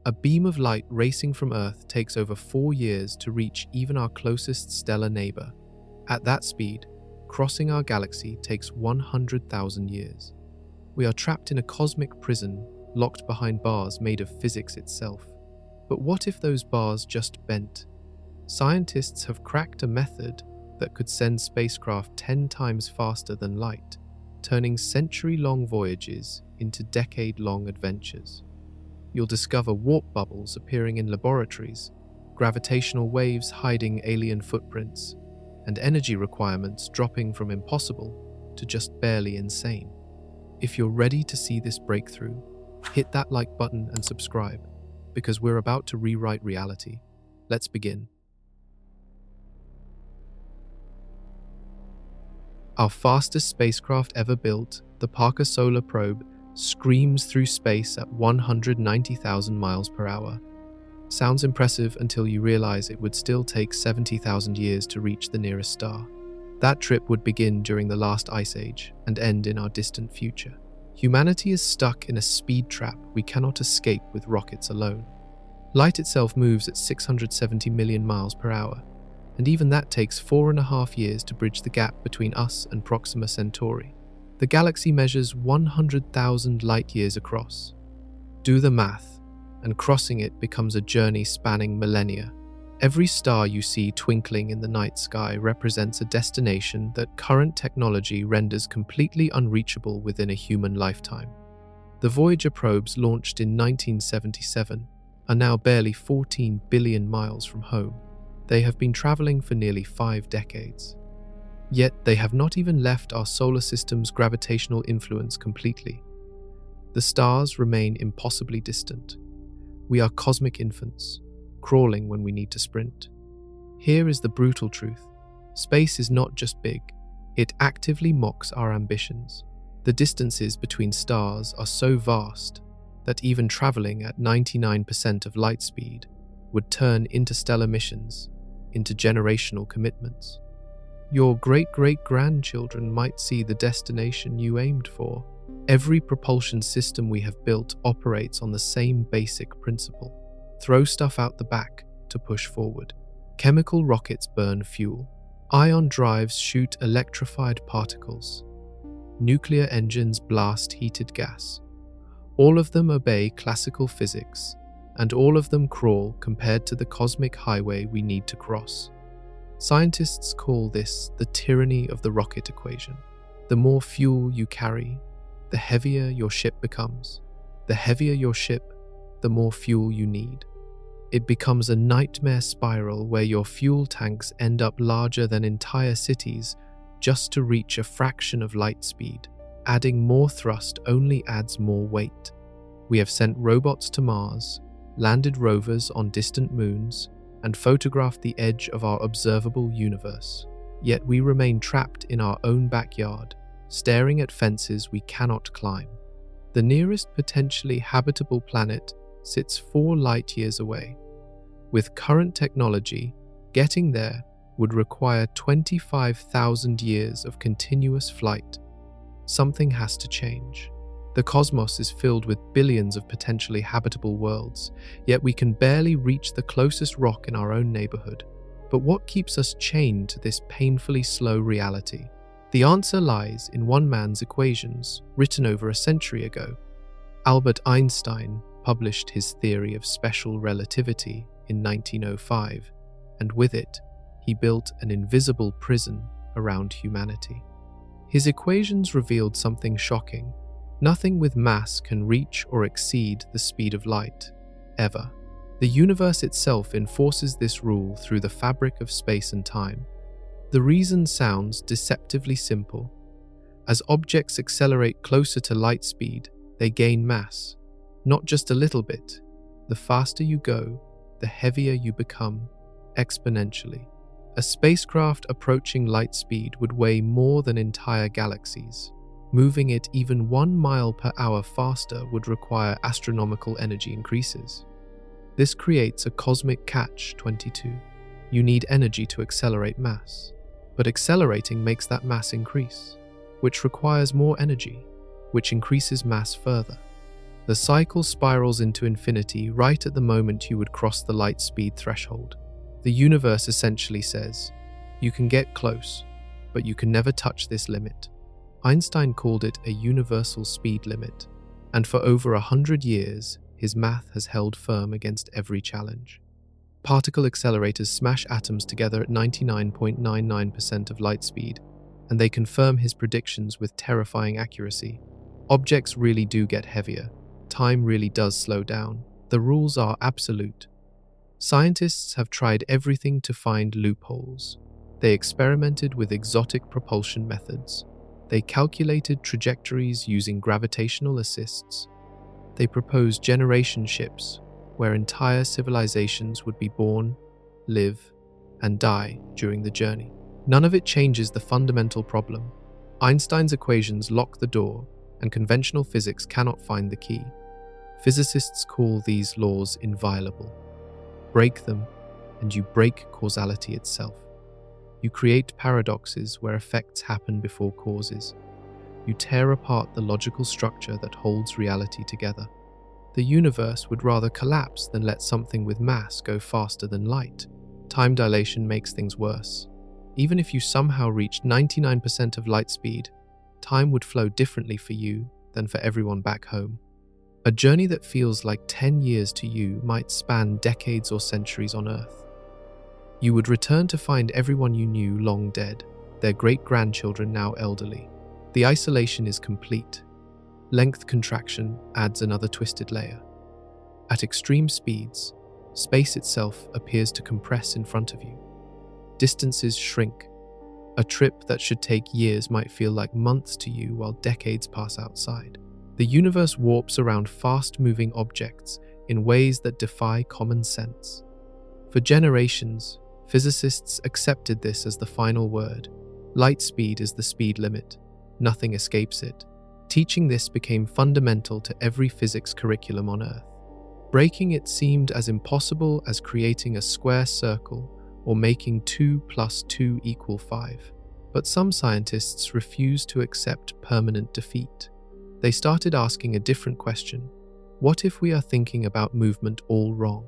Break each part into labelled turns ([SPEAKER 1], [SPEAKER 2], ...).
[SPEAKER 1] A beam of light racing from Earth takes over 4 years to reach even our closest stellar neighbor. At that speed, crossing our galaxy takes 100,000 years. We are trapped in a cosmic prison, locked behind bars made of physics itself. But what if those bars just bent? Scientists have cracked a method that could send spacecraft 10 times faster than light, turning century-long voyages into decade-long adventures. You'll discover warp bubbles appearing in laboratories, gravitational waves hiding alien footprints, and energy requirements dropping from impossible to just barely insane. If you're ready to see this breakthrough, hit that like button and subscribe, because we're about to rewrite reality. Let's begin. Our fastest spacecraft ever built, the Parker Solar Probe, screams through space at 190,000 miles per hour. Sounds impressive until you realize it would still take 70,000 years to reach the nearest star. That trip would begin during the last ice age and end in our distant future. Humanity is stuck in a speed trap we cannot escape with rockets alone. Light itself moves at 670 million miles per hour, and even that takes 4.5 years to bridge the gap between us and Proxima Centauri. The galaxy measures 100,000 light-years across. Do the math, and crossing it becomes a journey spanning millennia. Every star you see twinkling in the night sky represents a destination that current technology renders completely unreachable within a human lifetime. The Voyager probes, launched in 1977, are now barely 14 billion miles from home. They have been traveling for nearly 5 decades. Yet they have not even left our solar system's gravitational influence completely. The stars remain impossibly distant. We are cosmic infants, crawling when we need to sprint. Here is the brutal truth. Space is not just big, it actively mocks our ambitions. The distances between stars are so vast that even traveling at 99% of light speed would turn interstellar missions into generational commitments. Your great-great-grandchildren might see the destination you aimed for. Every propulsion system we have built operates on the same basic principle. Throw stuff out the back to push forward. Chemical rockets burn fuel. Ion drives shoot electrified particles. Nuclear engines blast heated gas. All of them obey classical physics, and all of them crawl compared to the cosmic highway we need to cross. Scientists call this the tyranny of the rocket equation. The more fuel you carry, the heavier your ship becomes. The heavier your ship, the more fuel you need. It becomes a nightmare spiral where your fuel tanks end up larger than entire cities just to reach a fraction of light speed. Adding more thrust only adds more weight. We have sent robots to Mars, landed rovers on distant moons, and photographed the edge of our observable universe. Yet we remain trapped in our own backyard, staring at fences we cannot climb. The nearest potentially habitable planet sits 4 light-years away. With current technology, getting there would require 25,000 years of continuous flight. Something has to change. The cosmos is filled with billions of potentially habitable worlds, yet we can barely reach the closest rock in our own neighborhood. But what keeps us chained to this painfully slow reality? The answer lies in one man's equations, written over a century ago. Albert Einstein published his theory of special relativity in 1905, and with it, he built an invisible prison around humanity. His equations revealed something shocking. Nothing with mass can reach or exceed the speed of light, ever. The universe itself enforces this rule through the fabric of space and time. The reason sounds deceptively simple. As objects accelerate closer to light speed, they gain mass. Not just a little bit. The faster you go, the heavier you become, exponentially. A spacecraft approaching light speed would weigh more than entire galaxies. Moving it even 1 mile per hour faster would require astronomical energy increases. This creates a cosmic catch-22. You need energy to accelerate mass, but accelerating makes that mass increase, which requires more energy, which increases mass further. The cycle spirals into infinity right at the moment you would cross the light speed threshold. The universe essentially says, you can get close, but you can never touch this limit. Einstein called it a universal speed limit, and for over 100 years, his math has held firm against every challenge. Particle accelerators smash atoms together at 99.99% of light speed, and they confirm his predictions with terrifying accuracy. Objects really do get heavier. Time really does slow down. The rules are absolute. Scientists have tried everything to find loopholes. They experimented with exotic propulsion methods. They calculated trajectories using gravitational assists. They proposed generation ships, where entire civilizations would be born, live, and die during the journey. None of it changes the fundamental problem. Einstein's equations lock the door, and conventional physics cannot find the key. Physicists call these laws inviolable. Break them, and you break causality itself. You create paradoxes where effects happen before causes. You tear apart the logical structure that holds reality together. The universe would rather collapse than let something with mass go faster than light. Time dilation makes things worse. Even if you somehow reached 99% of light speed, time would flow differently for you than for everyone back home. A journey that feels like 10 years to you might span decades or centuries on Earth. You would return to find everyone you knew long dead, their great-grandchildren now elderly. The isolation is complete. Length contraction adds another twisted layer. At extreme speeds, space itself appears to compress in front of you. Distances shrink. A trip that should take years might feel like months to you while decades pass outside. The universe warps around fast-moving objects in ways that defy common sense. For generations, physicists accepted this as the final word. Light speed is the speed limit. Nothing escapes it. Teaching this became fundamental to every physics curriculum on Earth. Breaking it seemed as impossible as creating a square circle or making 2 + 2 = 5. But some scientists refused to accept permanent defeat. They started asking a different question. What if we are thinking about movement all wrong?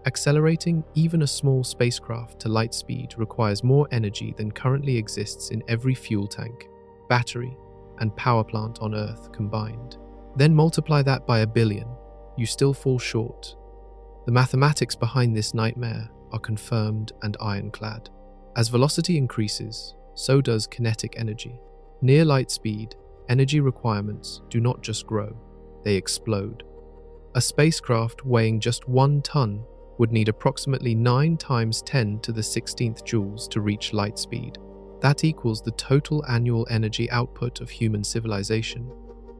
[SPEAKER 1] Accelerating even a small spacecraft to light speed requires more energy than currently exists in every fuel tank, battery, and power plant on Earth combined. Then multiply that by 1 billion. You still fall short. The mathematics behind this nightmare are confirmed and ironclad. As velocity increases, so does kinetic energy. Near light speed, energy requirements do not just grow, they explode. A spacecraft weighing just 1 ton would need approximately 9 × 10⁻16 joules to reach light speed. That equals the total annual energy output of human civilization,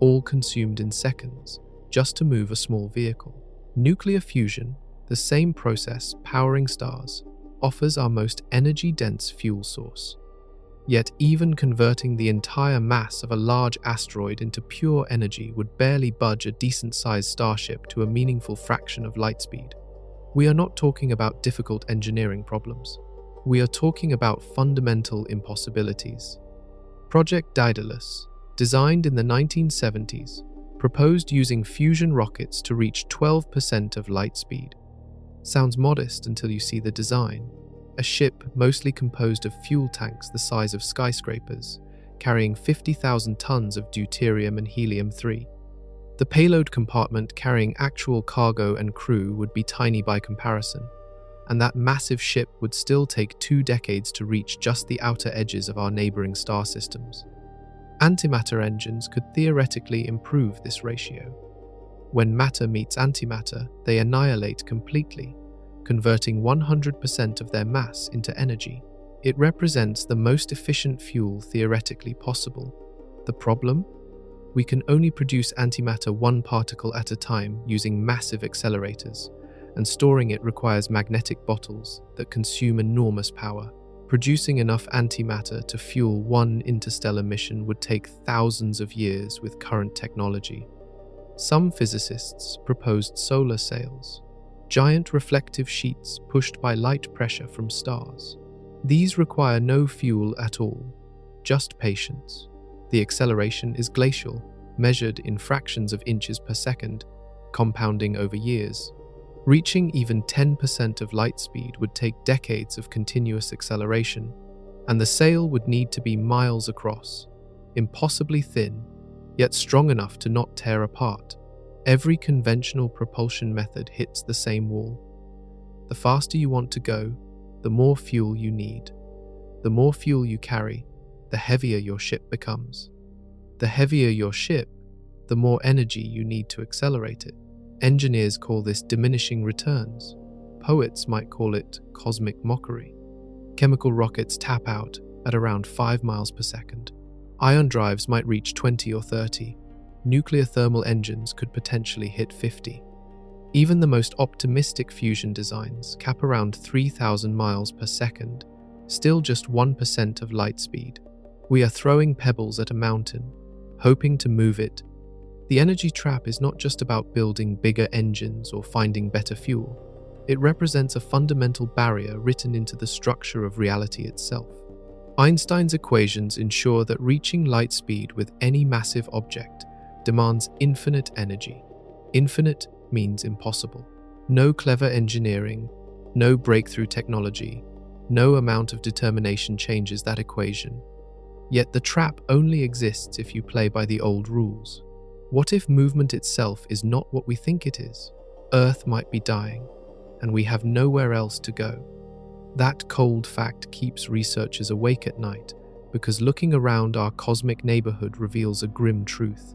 [SPEAKER 1] all consumed in seconds, just to move a small vehicle. Nuclear fusion, the same process powering stars, offers our most energy-dense fuel source. Yet even converting the entire mass of a large asteroid into pure energy would barely budge a decent-sized starship to a meaningful fraction of light speed. We are not talking about difficult engineering problems. We are talking about fundamental impossibilities. Project Daedalus, designed in the 1970s, proposed using fusion rockets to reach 12% of light speed. Sounds modest until you see the design. A ship mostly composed of fuel tanks the size of skyscrapers, carrying 50,000 tons of deuterium and helium-3. The payload compartment carrying actual cargo and crew would be tiny by comparison, and that massive ship would still take 2 decades to reach just the outer edges of our neighboring star systems. Antimatter engines could theoretically improve this ratio. When matter meets antimatter, they annihilate completely, converting 100% of their mass into energy. It represents the most efficient fuel theoretically possible. The problem? We can only produce antimatter 1 particle at a time using massive accelerators, and storing it requires magnetic bottles that consume enormous power. Producing enough antimatter to fuel 1 interstellar mission would take thousands of years with current technology. Some physicists proposed solar sails, giant reflective sheets pushed by light pressure from stars. These require no fuel at all, just patience. The acceleration is glacial, measured in fractions of inches per second, compounding over years. Reaching even 10% of light speed would take decades of continuous acceleration, and the sail would need to be miles across, impossibly thin, yet strong enough to not tear apart. Every conventional propulsion method hits the same wall. The faster you want to go, the more fuel you need. The more fuel you carry, the heavier your ship becomes. The heavier your ship, the more energy you need to accelerate it. Engineers call this diminishing returns. Poets might call it cosmic mockery. Chemical rockets tap out at around 5 miles per second. Ion drives might reach 20 or 30. Nuclear thermal engines could potentially hit 50. Even the most optimistic fusion designs cap around 3,000 miles per second, still just 1% of light speed. We are throwing pebbles at a mountain, hoping to move it. The energy trap is not just about building bigger engines or finding better fuel. It represents a fundamental barrier written into the structure of reality itself. Einstein's equations ensure that reaching light speed with any massive object demands infinite energy. Infinite means impossible. No clever engineering, no breakthrough technology, no amount of determination changes that equation. Yet the trap only exists if you play by the old rules. What if movement itself is not what we think it is? Earth might be dying, and we have nowhere else to go. That cold fact keeps researchers awake at night, because looking around our cosmic neighborhood reveals a grim truth.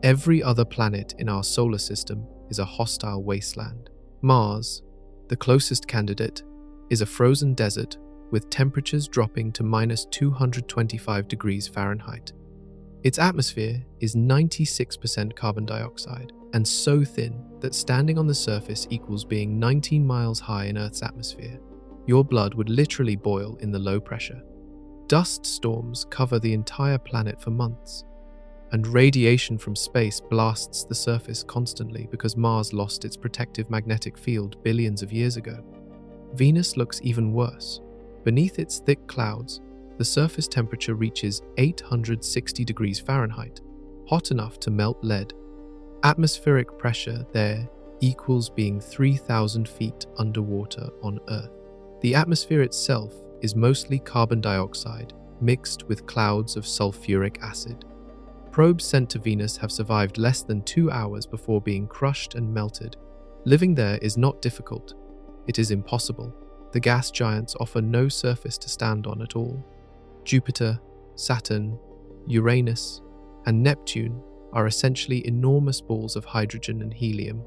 [SPEAKER 1] Every other planet in our solar system is a hostile wasteland. Mars, the closest candidate, is a frozen desert with temperatures dropping to minus 225 degrees Fahrenheit. Its atmosphere is 96% carbon dioxide and so thin that standing on the surface equals being 19 miles high in Earth's atmosphere. Your blood would literally boil in the low pressure. Dust storms cover the entire planet for months, and radiation from space blasts the surface constantly because Mars lost its protective magnetic field billions of years ago. Venus looks even worse. Beneath its thick clouds, the surface temperature reaches 860 degrees Fahrenheit, hot enough to melt lead. Atmospheric pressure there equals being 3,000 feet underwater on Earth. The atmosphere itself is mostly carbon dioxide mixed with clouds of sulfuric acid. Probes sent to Venus have survived less than 2 hours before being crushed and melted. Living there is not difficult. It is impossible. The gas giants offer no surface to stand on at all. Jupiter, Saturn, Uranus, and Neptune are essentially enormous balls of hydrogen and helium,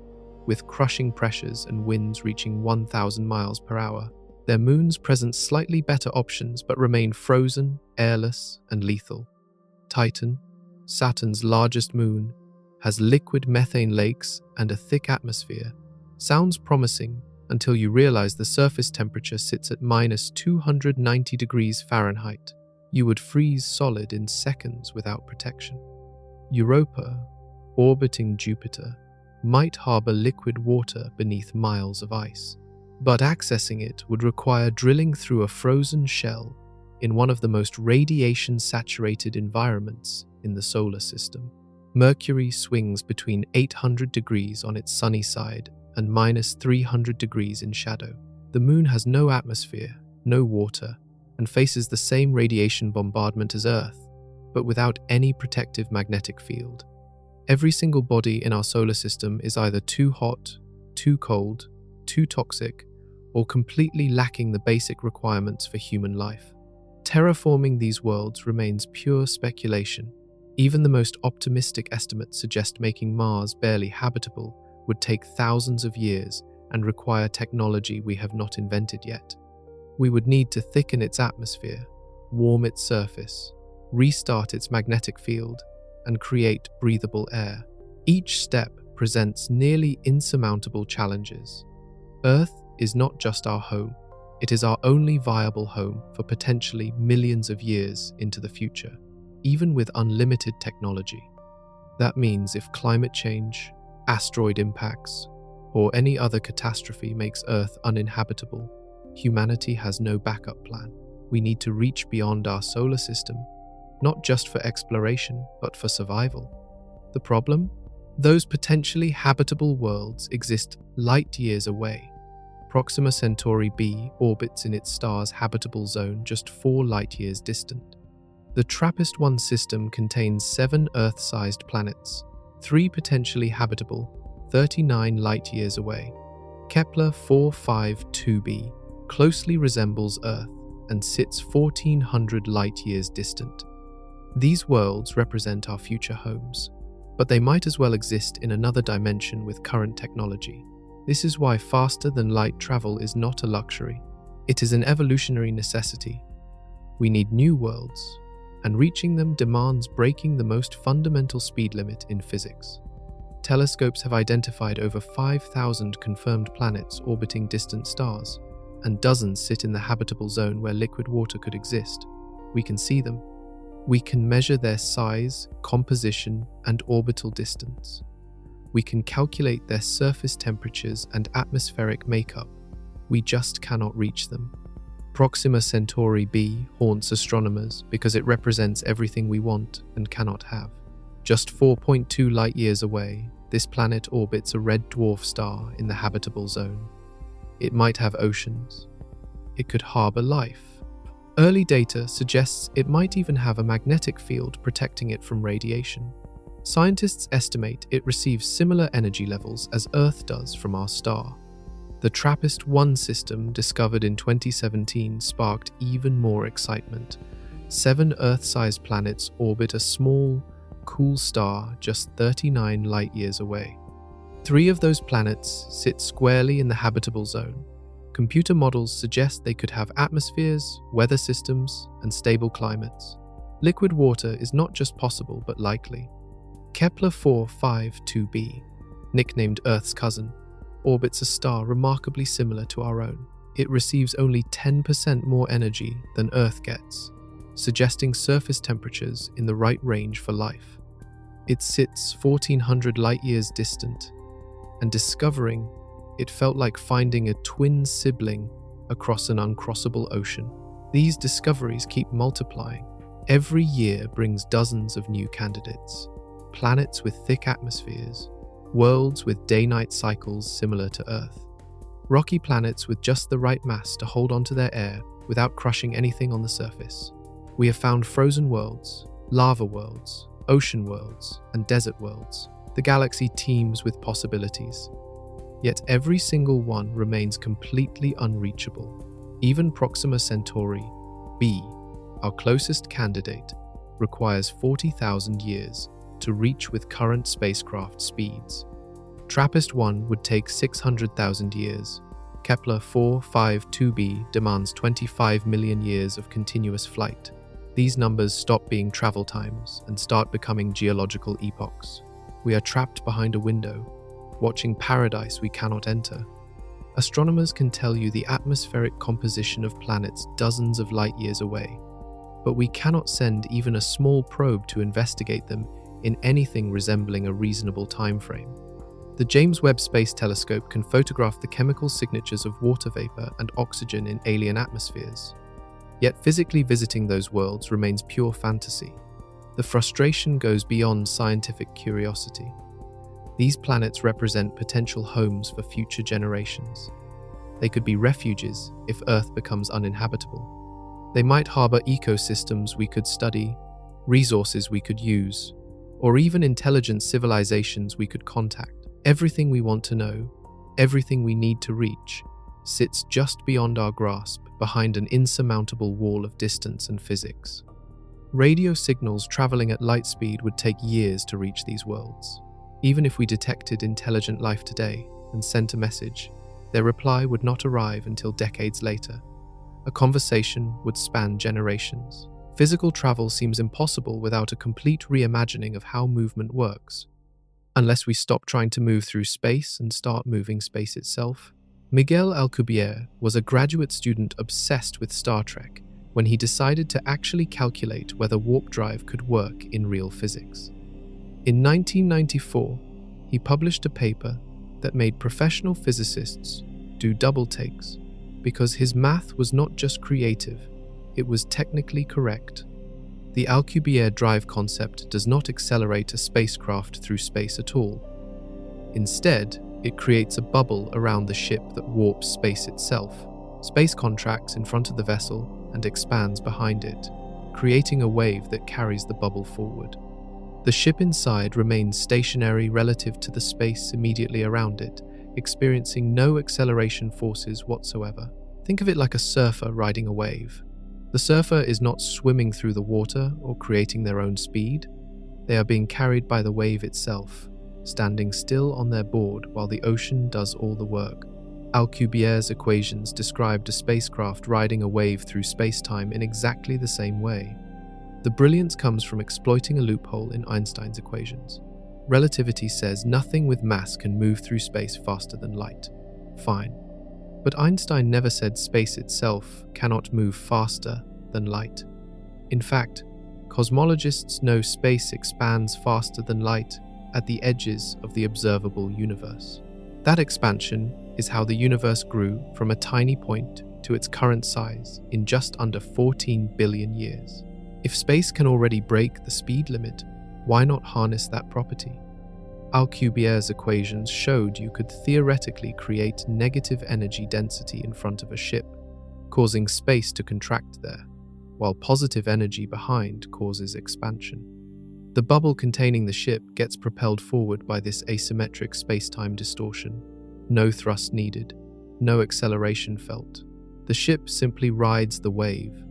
[SPEAKER 1] with crushing pressures and winds reaching 1,000 miles per hour. Their moons present slightly better options but remain frozen, airless, and lethal. Titan, Saturn's largest moon, has liquid methane lakes and a thick atmosphere. Sounds promising until you realize the surface temperature sits at minus 290 degrees Fahrenheit. You would freeze solid in seconds without protection. Europa, orbiting Jupiter, might harbor liquid water beneath miles of ice, but accessing it would require drilling through a frozen shell in one of the most radiation-saturated environments in the solar system. Mercury swings between 800 degrees on its sunny side and minus 300 degrees in shadow. The moon has no atmosphere, no water, and faces the same radiation bombardment as Earth, but without any protective magnetic field. Every single body in our solar system is either too hot, too cold, too toxic, or completely lacking the basic requirements for human life. Terraforming these worlds remains pure speculation. Even the most optimistic estimates suggest making Mars barely habitable would take thousands of years and require technology we have not invented yet. We would need to thicken its atmosphere, warm its surface, restart its magnetic field, and create breathable air. Each step presents nearly insurmountable challenges. Earth is not just our home, it is our only viable home for potentially millions of years into the future, even with unlimited technology. That means if climate change, asteroid impacts, or any other catastrophe makes Earth uninhabitable, humanity has no backup plan. We need to reach beyond our solar system, not just for exploration, but for survival. The problem? Those potentially habitable worlds exist light years away. Proxima Centauri b orbits in its star's habitable zone just 4 light-years distant. The TRAPPIST-1 system contains 7 Earth-sized planets, 3 potentially habitable, 39 light-years away. Kepler 452b closely resembles Earth and sits 1,400 light-years distant. These worlds represent our future homes, but they might as well exist in another dimension with current technology. This is why faster-than-light travel is not a luxury. It is an evolutionary necessity. We need new worlds, and reaching them demands breaking the most fundamental speed limit in physics. Telescopes have identified over 5,000 confirmed planets orbiting distant stars, and dozens sit in the habitable zone where liquid water could exist. We can see them. We can measure their size, composition, and orbital distance. We can calculate their surface temperatures and atmospheric makeup. We just cannot reach them. Proxima Centauri b haunts astronomers because it represents everything we want and cannot have. Just 4.2 light-years away, this planet orbits a red dwarf star in the habitable zone. It might have oceans. It could harbor life. Early data suggests it might even have a magnetic field protecting it from radiation. Scientists estimate it receives similar energy levels as Earth does from our star. The TRAPPIST-1 system, discovered in 2017, sparked even more excitement. 7 Earth-sized planets orbit a small, cool star just 39 light-years away. 3 of those planets sit squarely in the habitable zone. Computer models suggest they could have atmospheres, weather systems, and stable climates. Liquid water is not just possible but likely. Kepler 452b, nicknamed Earth's cousin, orbits a star remarkably similar to our own. It receives only 10% more energy than Earth gets, suggesting surface temperatures in the right range for life. It sits 1,400 light-years distant, and discovering it felt like finding a twin sibling across an uncrossable ocean. These discoveries keep multiplying. Every year brings dozens of new candidates. Planets with thick atmospheres, worlds with day-night cycles similar to Earth, rocky planets with just the right mass to hold onto their air without crushing anything on the surface. We have found frozen worlds, lava worlds, ocean worlds, and desert worlds. The galaxy teems with possibilities. Yet every single one remains completely unreachable. Even Proxima Centauri b, our closest candidate, requires 40,000 years to reach with current spacecraft speeds. TRAPPIST-1 would take 600,000 years. Kepler 452b demands 25 million years of continuous flight. These numbers stop being travel times and start becoming geological epochs. We are trapped behind a window, watching paradise we cannot enter. Astronomers can tell you the atmospheric composition of planets dozens of light-years away, but we cannot send even a small probe to investigate them in anything resembling a reasonable time frame. The James Webb Space Telescope can photograph the chemical signatures of water vapor and oxygen in alien atmospheres. Yet physically visiting those worlds remains pure fantasy. The frustration goes beyond scientific curiosity. These planets represent potential homes for future generations. They could be refuges if Earth becomes uninhabitable. They might harbor ecosystems we could study, resources we could use, or even intelligent civilizations we could contact. Everything we want to know, everything we need to reach, sits just beyond our grasp, behind an insurmountable wall of distance and physics. Radio signals traveling at light speed would take years to reach these worlds. Even if we detected intelligent life today and sent a message, their reply would not arrive until decades later. A conversation would span generations. Physical travel seems impossible without a complete reimagining of how movement works. Unless we stop trying to move through space and start moving space itself. Miguel Alcubierre was a graduate student obsessed with Star Trek when he decided to actually calculate whether warp drive could work in real physics. In 1994, he published a paper that made professional physicists do double takes because his math was not just creative, it was technically correct. The Alcubierre drive concept does not accelerate a spacecraft through space at all. Instead, it creates a bubble around the ship that warps space itself. Space contracts in front of the vessel and expands behind it, creating a wave that carries the bubble forward. The ship inside remains stationary relative to the space immediately around it, experiencing no acceleration forces whatsoever. Think of it like a surfer riding a wave. The surfer is not swimming through the water or creating their own speed. They are being carried by the wave itself, standing still on their board while the ocean does all the work. Alcubierre's equations described a spacecraft riding a wave through space-time in exactly the same way. The brilliance comes from exploiting a loophole in Einstein's equations. Relativity says nothing with mass can move through space faster than light. Fine. But Einstein never said space itself cannot move faster than light. In fact, cosmologists know space expands faster than light at the edges of the observable universe. That expansion is how the universe grew from a tiny point to its current size in just under 14 billion years. If space can already break the speed limit, why not harness that property? Alcubierre's equations showed you could theoretically create negative energy density in front of a ship, causing space to contract there, while positive energy behind causes expansion. The bubble containing the ship gets propelled forward by this asymmetric space-time distortion. No thrust needed, no acceleration felt. The ship simply rides the wave.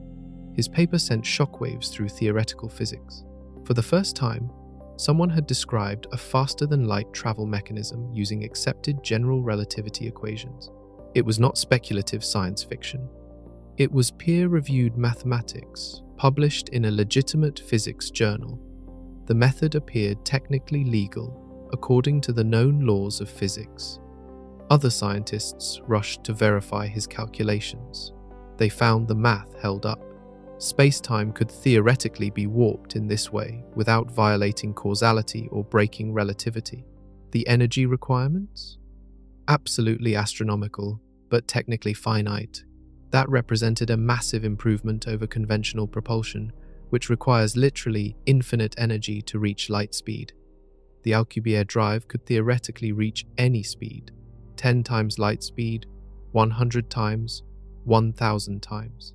[SPEAKER 1] His paper sent shockwaves through theoretical physics. For the first time, someone had described a faster-than-light travel mechanism using accepted general relativity equations. It was not speculative science fiction. It was peer-reviewed mathematics, published in a legitimate physics journal. The method appeared technically legal, according to the known laws of physics. Other scientists rushed to verify his calculations. They found the math held up. Space-time could theoretically be warped in this way without violating causality or breaking relativity. The energy requirements? Absolutely astronomical, but technically finite. That represented a massive improvement over conventional propulsion, which requires literally infinite energy to reach light speed. The Alcubierre drive could theoretically reach any speed, 10 times light speed, 100 times, 1,000 times.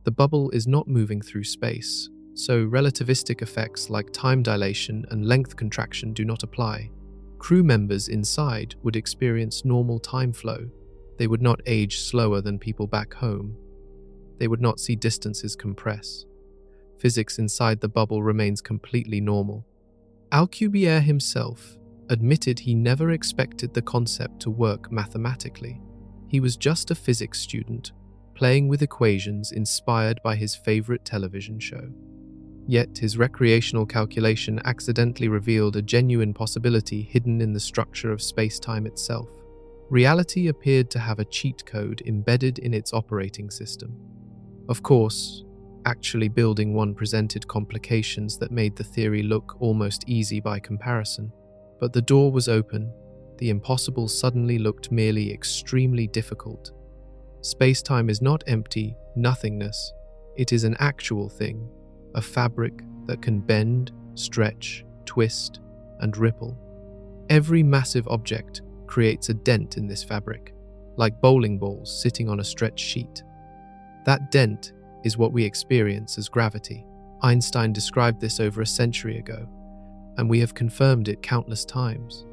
[SPEAKER 1] The bubble is not moving through space, so relativistic effects like time dilation and length contraction do not apply. Crew members inside would experience normal time flow. They would not age slower than people back home. They would not see distances compress. Physics inside the bubble remains completely normal. Alcubierre himself admitted he never expected the concept to work mathematically. He was just a physics student, playing with equations inspired by his favorite television show. Yet his recreational calculation accidentally revealed a genuine possibility hidden in the structure of space-time itself. Reality appeared to have a cheat code embedded in its operating system. Of course, actually building one presented complications that made the theory look almost easy by comparison. But the door was open. The impossible suddenly looked merely extremely difficult. Space-time is not empty nothingness. It is an actual thing, a fabric that can bend, stretch, twist, and ripple. Every massive object creates a dent in this fabric, like bowling balls sitting on a stretched sheet. That dent is what we experience as gravity. Einstein described this over a century ago, and we have confirmed it countless times.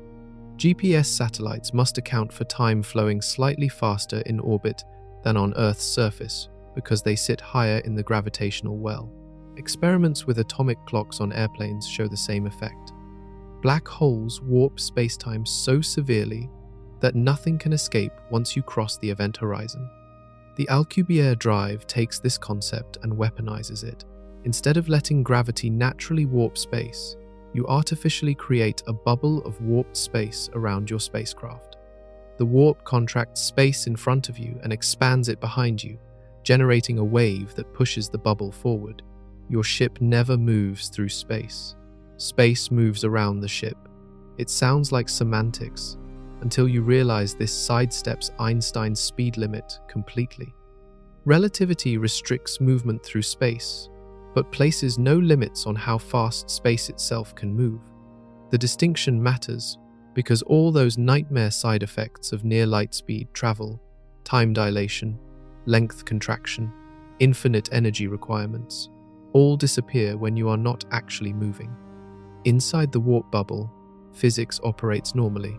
[SPEAKER 1] GPS satellites must account for time flowing slightly faster in orbit than on Earth's surface because they sit higher in the gravitational well. Experiments with atomic clocks on airplanes show the same effect. Black holes warp spacetime so severely that nothing can escape once you cross the event horizon. The Alcubierre drive takes this concept and weaponizes it. Instead of letting gravity naturally warp space, you artificially create a bubble of warped space around your spacecraft. The warp contracts space in front of you and expands it behind you, generating a wave that pushes the bubble forward. Your ship never moves through space. Space moves around the ship. It sounds like semantics, until you realize this sidesteps Einstein's speed limit completely. Relativity restricts movement through space, but places no limits on how fast space itself can move. The distinction matters because all those nightmare side effects of near light speed travel, time dilation, length contraction, infinite energy requirements, all disappear when you are not actually moving. Inside the warp bubble, physics operates normally.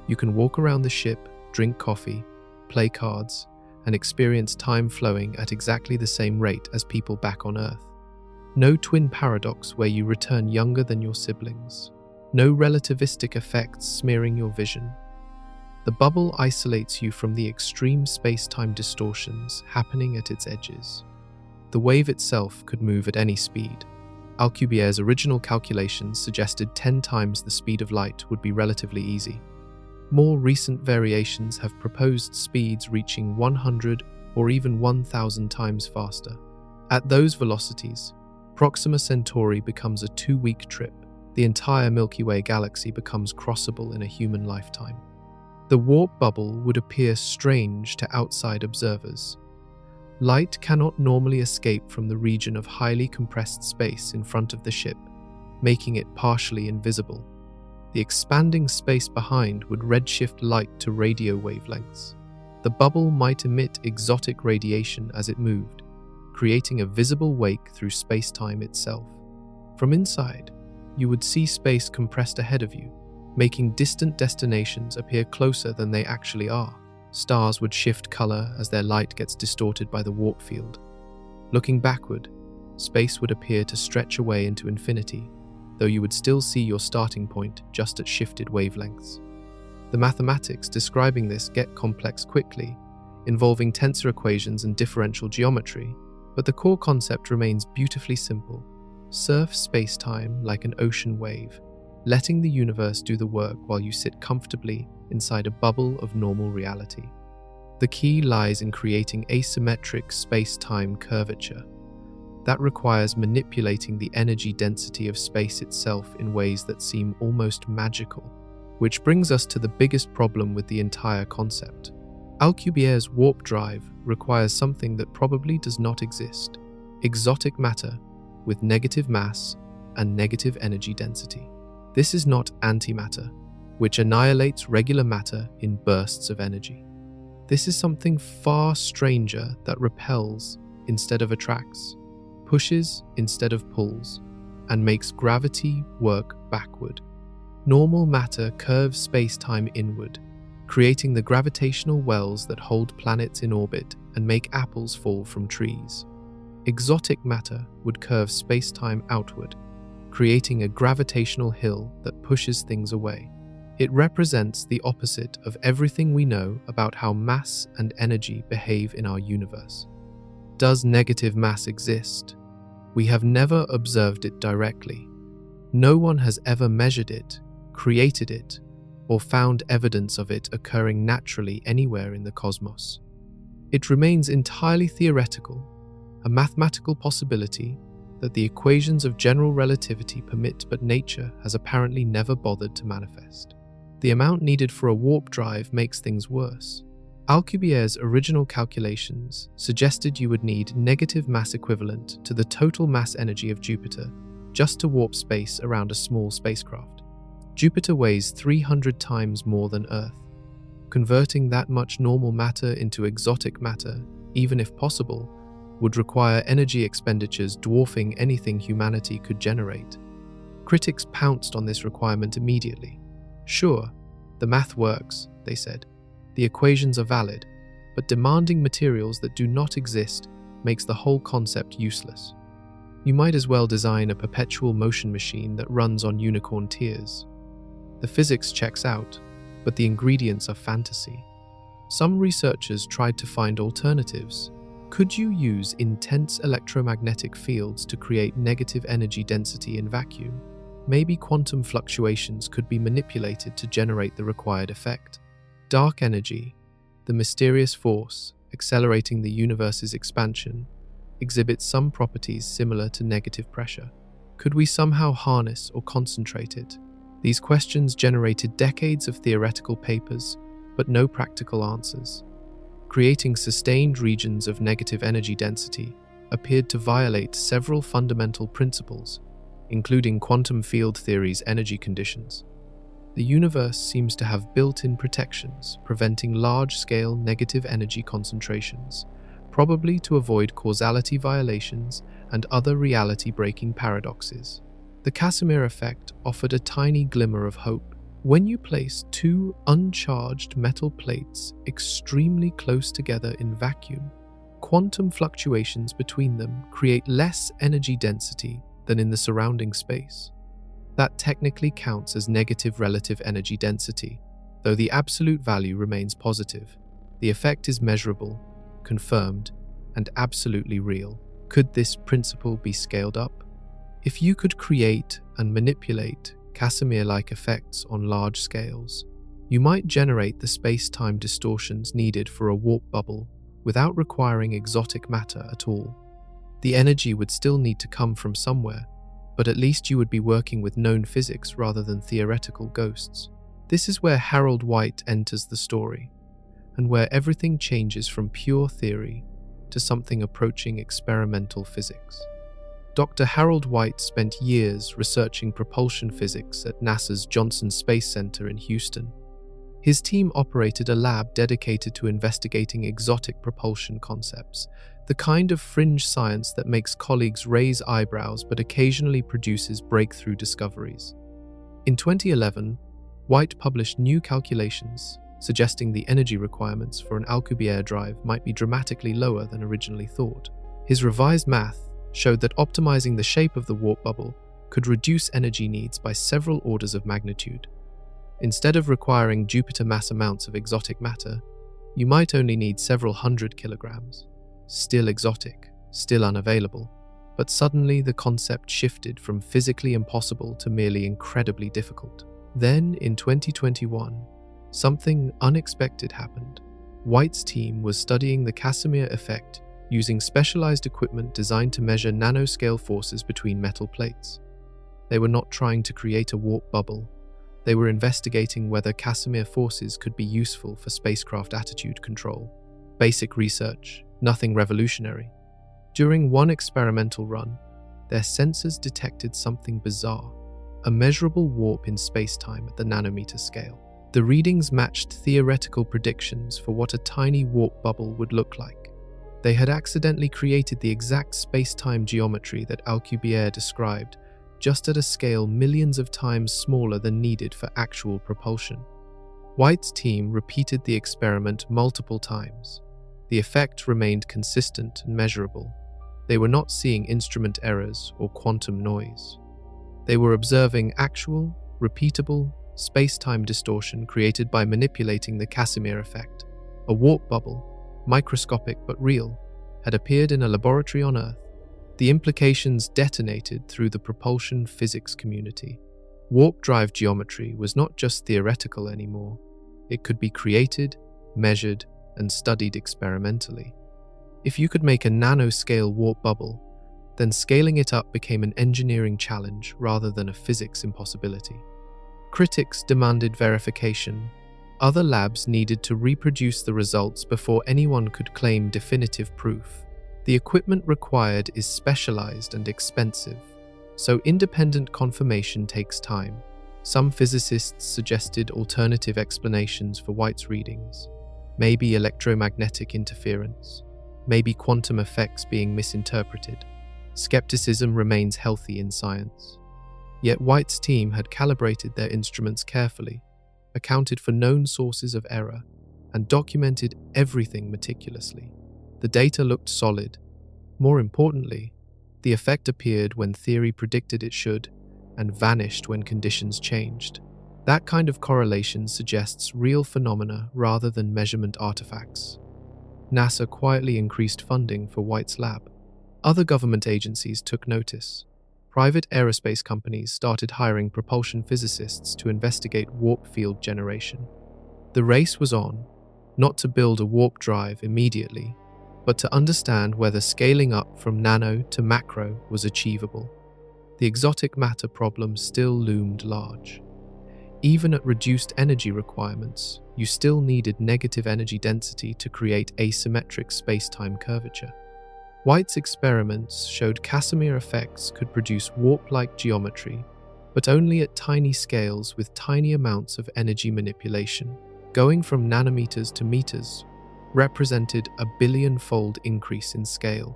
[SPEAKER 1] You can walk around the ship, drink coffee, play cards, and experience time flowing at exactly the same rate as people back on Earth. No twin paradox where you return younger than your siblings. No relativistic effects smearing your vision. The bubble isolates you from the extreme space-time distortions happening at its edges. The wave itself could move at any speed. Alcubierre's original calculations suggested 10 times the speed of light would be relatively easy. More recent variations have proposed speeds reaching 100 or even 1,000 times faster. At those velocities, Proxima Centauri becomes a 2-week trip. The entire Milky Way galaxy becomes crossable in a human lifetime. The warp bubble would appear strange to outside observers. Light cannot normally escape from the region of highly compressed space in front of the ship, making it partially invisible. The expanding space behind would redshift light to radio wavelengths. The bubble might emit exotic radiation as it moved, creating a visible wake through space-time itself. From inside, you would see space compressed ahead of you, making distant destinations appear closer than they actually are. Stars would shift color as their light gets distorted by the warp field. Looking backward, space would appear to stretch away into infinity, though you would still see your starting point just at shifted wavelengths. The mathematics describing this get complex quickly, involving tensor equations and differential geometry, but the core concept remains beautifully simple. Surf space-time like an ocean wave, letting the universe do the work while you sit comfortably inside a bubble of normal reality. The key lies in creating asymmetric space-time curvature. That requires manipulating the energy density of space itself in ways that seem almost magical, which brings us to the biggest problem with the entire concept. Alcubierre's warp drive requires something that probably does not exist: exotic matter with negative mass and negative energy density. This is not antimatter, which annihilates regular matter in bursts of energy. This is something far stranger that repels instead of attracts, pushes instead of pulls, and makes gravity work backward. Normal matter curves space-time inward, creating the gravitational wells that hold planets in orbit and make apples fall from trees. Exotic matter would curve space-time outward, creating a gravitational hill that pushes things away. It represents the opposite of everything we know about how mass and energy behave in our universe. Does negative mass exist? We have never observed it directly. No one has ever measured it, created it, or found evidence of it occurring naturally anywhere in the cosmos. It remains entirely theoretical, a mathematical possibility that the equations of general relativity permit, but nature has apparently never bothered to manifest. The amount needed for a warp drive makes things worse. Alcubierre's original calculations suggested you would need negative mass equivalent to the total mass energy of Jupiter just to warp space around a small spacecraft. Jupiter weighs 300 times more than Earth. Converting that much normal matter into exotic matter, even if possible, would require energy expenditures dwarfing anything humanity could generate. Critics pounced on this requirement immediately. Sure, the math works, they said. The equations are valid, but demanding materials that do not exist makes the whole concept useless. You might as well design a perpetual motion machine that runs on unicorn tears. The physics checks out, but the ingredients are fantasy. Some researchers tried to find alternatives. Could you use intense electromagnetic fields to create negative energy density in vacuum? Maybe quantum fluctuations could be manipulated to generate the required effect. Dark energy, the mysterious force accelerating the universe's expansion, exhibits some properties similar to negative pressure. Could we somehow harness or concentrate it? These questions generated decades of theoretical papers, but no practical answers. Creating sustained regions of negative energy density appeared to violate several fundamental principles, including quantum field theory's energy conditions. The universe seems to have built-in protections preventing large-scale negative energy concentrations, probably to avoid causality violations and other reality-breaking paradoxes. The Casimir effect offered a tiny glimmer of hope. When you place two uncharged metal plates extremely close together in vacuum, quantum fluctuations between them create less energy density than in the surrounding space. That technically counts as negative relative energy density, though the absolute value remains positive. The effect is measurable, confirmed, and absolutely real. Could this principle be scaled up? If you could create and manipulate Casimir-like effects on large scales, you might generate the space-time distortions needed for a warp bubble without requiring exotic matter at all. The energy would still need to come from somewhere, but at least you would be working with known physics rather than theoretical ghosts. This is where Harold White enters the story, and where everything changes from pure theory to something approaching experimental physics. Dr. Harold White spent years researching propulsion physics at NASA's Johnson Space Center in Houston. His team operated a lab dedicated to investigating exotic propulsion concepts, the kind of fringe science that makes colleagues raise eyebrows but occasionally produces breakthrough discoveries. In 2011, White published new calculations suggesting the energy requirements for an Alcubierre drive might be dramatically lower than originally thought. His revised math showed that optimizing the shape of the warp bubble could reduce energy needs by several orders of magnitude. Instead of requiring Jupiter mass amounts of exotic matter, you might only need several hundred kilograms. Still exotic, still unavailable, but suddenly the concept shifted from physically impossible to merely incredibly difficult. Then, in 2021, something unexpected happened. White's team was studying the Casimir effect using specialized equipment designed to measure nanoscale forces between metal plates. They were not trying to create a warp bubble. They were investigating whether Casimir forces could be useful for spacecraft attitude control. Basic research, nothing revolutionary. During one experimental run, their sensors detected something bizarre, a measurable warp in space-time at the nanometer scale. The readings matched theoretical predictions for what a tiny warp bubble would look like. They had accidentally created the exact space-time geometry that Alcubierre described, just at a scale millions of times smaller than needed for actual propulsion. White's team repeated the experiment multiple times. The effect remained consistent and measurable. They were not seeing instrument errors or quantum noise. They were observing actual, repeatable, space-time distortion created by manipulating the Casimir effect. A warp bubble, microscopic but real, had appeared in a laboratory on Earth. The implications detonated through the propulsion physics community. Warp drive geometry was not just theoretical anymore. It could be created, measured, and studied experimentally. If you could make a nanoscale warp bubble, then scaling it up became an engineering challenge rather than a physics impossibility. Critics demanded verification. Other labs needed to reproduce the results before anyone could claim definitive proof. The equipment required is specialized and expensive, so independent confirmation takes time. Some physicists suggested alternative explanations for White's readings. Maybe electromagnetic interference, maybe quantum effects being misinterpreted. Skepticism remains healthy in science. Yet White's team had calibrated their instruments carefully, accounted for known sources of error, and documented everything meticulously. The data looked solid. More importantly, the effect appeared when theory predicted it should, and vanished when conditions changed. That kind of correlation suggests real phenomena rather than measurement artifacts. NASA quietly increased funding for White's lab. Other government agencies took notice. Private aerospace companies started hiring propulsion physicists to investigate warp field generation. The race was on, not to build a warp drive immediately, but to understand whether scaling up from nano to macro was achievable. The exotic matter problem still loomed large. Even at reduced energy requirements, you still needed negative energy density to create asymmetric space-time curvature. White's experiments showed Casimir effects could produce warp-like geometry, but only at tiny scales with tiny amounts of energy manipulation. Going from nanometers to meters represented a billion-fold increase in scale.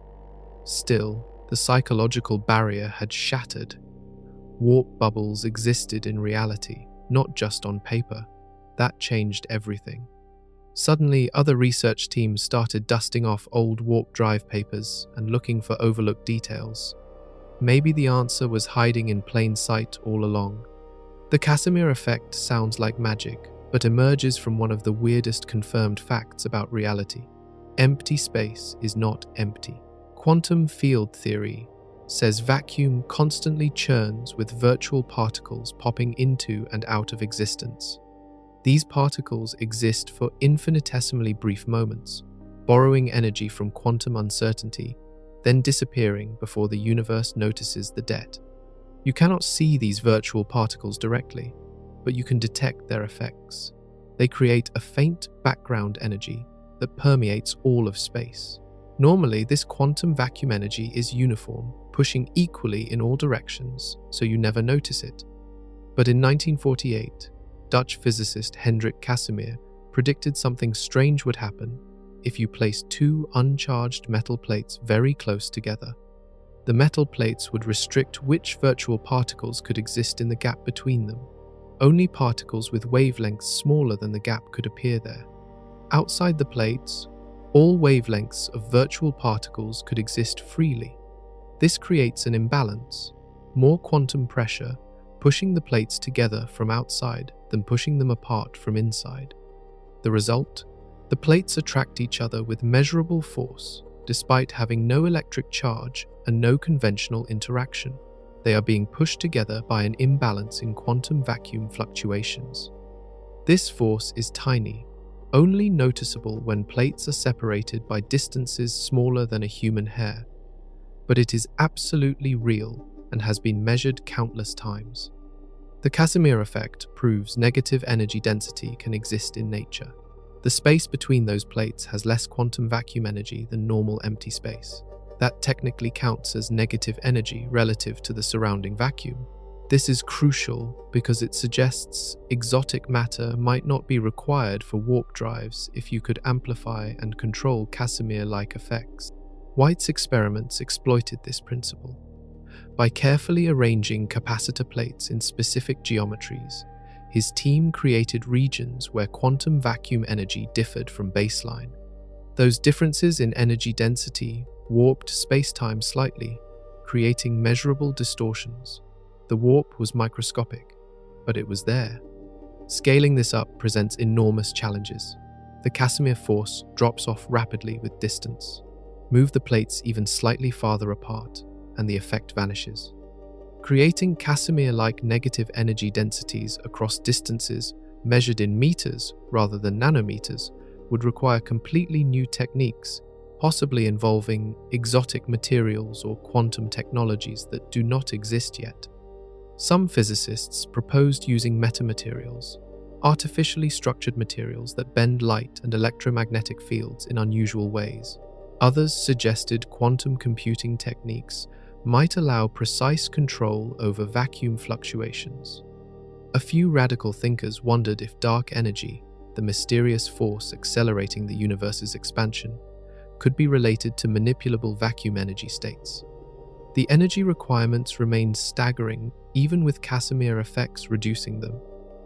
[SPEAKER 1] Still, the psychological barrier had shattered. Warp bubbles existed in reality, not just on paper. That changed everything. Suddenly, other research teams started dusting off old warp drive papers and looking for overlooked details. Maybe the answer was hiding in plain sight all along. The Casimir effect sounds like magic, but emerges from one of the weirdest confirmed facts about reality. Empty space is not empty. Quantum field theory says vacuum constantly churns with virtual particles popping into and out of existence. These particles exist for infinitesimally brief moments, borrowing energy from quantum uncertainty, then disappearing before the universe notices the debt. You cannot see these virtual particles directly, but you can detect their effects. They create a faint background energy that permeates all of space. Normally, this quantum vacuum energy is uniform, pushing equally in all directions, so you never notice it. But in 1948, Dutch physicist Hendrik Casimir predicted something strange would happen if you placed two uncharged metal plates very close together. The metal plates would restrict which virtual particles could exist in the gap between them. Only particles with wavelengths smaller than the gap could appear there. Outside the plates, all wavelengths of virtual particles could exist freely. This creates an imbalance, more quantum pressure pushing the plates together from outside than pushing them apart from inside. The result? The plates attract each other with measurable force, despite having no electric charge and no conventional interaction. They are being pushed together by an imbalance in quantum vacuum fluctuations. This force is tiny, only noticeable when plates are separated by distances smaller than a human hair. But it is absolutely real and has been measured countless times. The Casimir effect proves negative energy density can exist in nature. The space between those plates has less quantum vacuum energy than normal empty space. That technically counts as negative energy relative to the surrounding vacuum. This is crucial because it suggests exotic matter might not be required for warp drives if you could amplify and control Casimir-like effects. White's experiments exploited this principle. By carefully arranging capacitor plates in specific geometries, his team created regions where quantum vacuum energy differed from baseline. Those differences in energy density warped space-time slightly, creating measurable distortions. The warp was microscopic, but it was there. Scaling this up presents enormous challenges. The Casimir force drops off rapidly with distance. Move the plates even slightly farther apart, and the effect vanishes. Creating Casimir-like negative energy densities across distances measured in meters rather than nanometers would require completely new techniques, possibly involving exotic materials or quantum technologies that do not exist yet. Some physicists proposed using metamaterials, artificially structured materials that bend light and electromagnetic fields in unusual ways. Others suggested quantum computing techniques might allow precise control over vacuum fluctuations. A few radical thinkers wondered if dark energy, the mysterious force accelerating the universe's expansion, could be related to manipulable vacuum energy states. The energy requirements remained staggering, even with Casimir effects reducing them.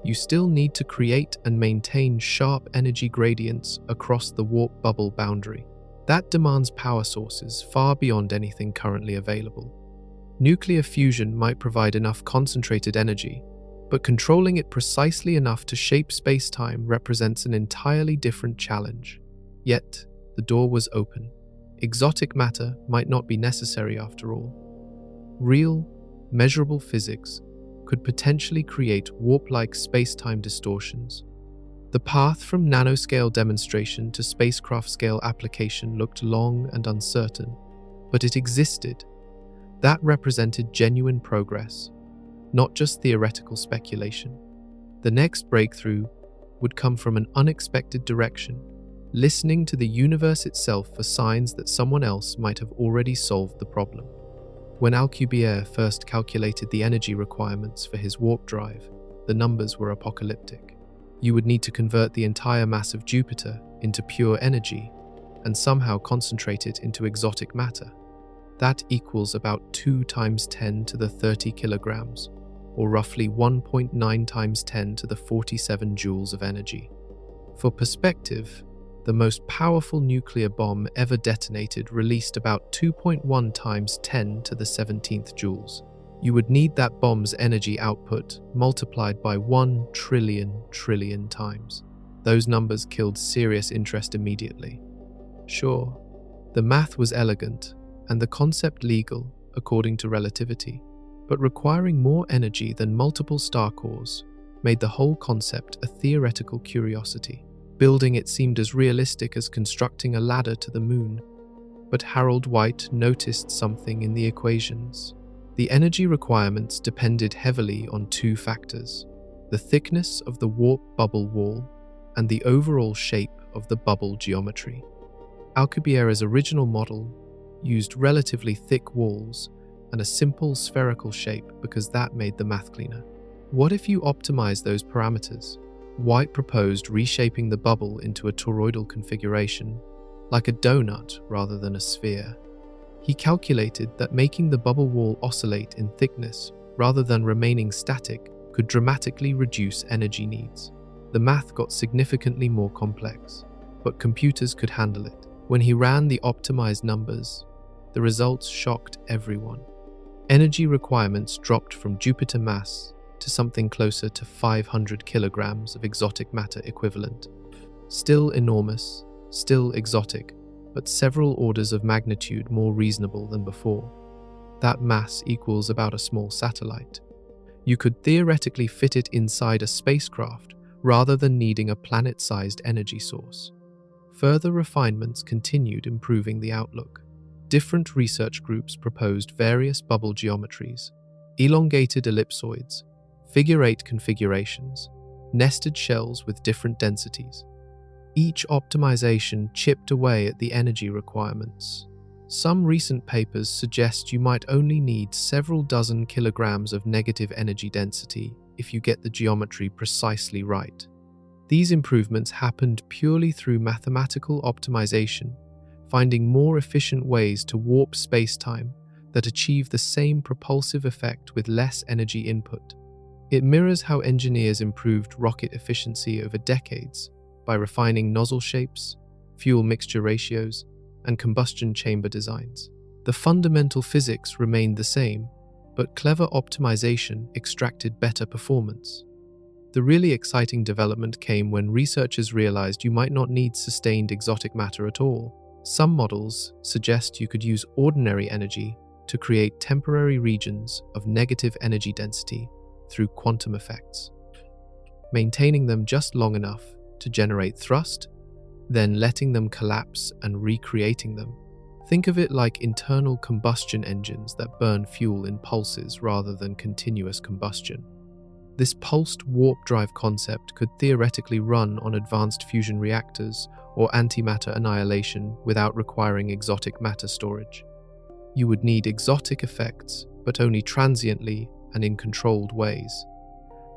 [SPEAKER 1] You still need to create and maintain sharp energy gradients across the warp bubble boundary. That demands power sources far beyond anything currently available. Nuclear fusion might provide enough concentrated energy, but controlling it precisely enough to shape space-time represents an entirely different challenge. Yet, the door was open. Exotic matter might not be necessary after all. Real, measurable physics could potentially create warp-like space-time distortions. The path from nanoscale demonstration to spacecraft-scale application looked long and uncertain, but it existed. That represented genuine progress, not just theoretical speculation. The next breakthrough would come from an unexpected direction, listening to the universe itself for signs that someone else might have already solved the problem. When Alcubierre first calculated the energy requirements for his warp drive, the numbers were apocalyptic. You would need to convert the entire mass of Jupiter into pure energy and somehow concentrate it into exotic matter. That equals about 2 × 10⁻30 kilograms, or roughly 1.9 × 10⁻47 joules of energy. For perspective, the most powerful nuclear bomb ever detonated released about 2.1 × 10⁻17 joules. You would need that bomb's energy output multiplied by 1 trillion times. Those numbers killed serious interest immediately. Sure, the math was elegant and the concept legal according to relativity, but requiring more energy than multiple star cores made the whole concept a theoretical curiosity. Building it seemed as realistic as constructing a ladder to the moon. But Harold White noticed something in the equations. The energy requirements depended heavily on 2 factors: the thickness of the warp bubble wall and the overall shape of the bubble geometry. Alcubierre's original model used relatively thick walls and a simple spherical shape because that made the math cleaner. What if you optimize those parameters? White proposed reshaping the bubble into a toroidal configuration, like a donut rather than a sphere. He calculated that making the bubble wall oscillate in thickness rather than remaining static could dramatically reduce energy needs. The math got significantly more complex, but computers could handle it. When he ran the optimized numbers, the results shocked everyone. Energy requirements dropped from Jupiter mass to something closer to 500 kilograms of exotic matter equivalent. Still enormous, still exotic, but several orders of magnitude more reasonable than before. That mass equals about a small satellite. You could theoretically fit it inside a spacecraft rather than needing a planet-sized energy source. Further refinements continued improving the outlook. Different research groups proposed various bubble geometries, elongated ellipsoids, figure-8 configurations, nested shells with different densities. Each optimization chipped away at the energy requirements. Some recent papers suggest you might only need several dozen kilograms of negative energy density if you get the geometry precisely right. These improvements happened purely through mathematical optimization, finding more efficient ways to warp spacetime that achieve the same propulsive effect with less energy input. It mirrors how engineers improved rocket efficiency over decades by refining nozzle shapes, fuel mixture ratios, and combustion chamber designs. The fundamental physics remained the same, but clever optimization extracted better performance. The really exciting development came when researchers realized you might not need sustained exotic matter at all. Some models suggest you could use ordinary energy to create temporary regions of negative energy density through quantum effects, maintaining them just long enough to generate thrust, then letting them collapse and recreating them. Think of it like internal combustion engines that burn fuel in pulses rather than continuous combustion. This pulsed warp drive concept could theoretically run on advanced fusion reactors or antimatter annihilation without requiring exotic matter storage. You would need exotic effects, but only transiently and in controlled ways.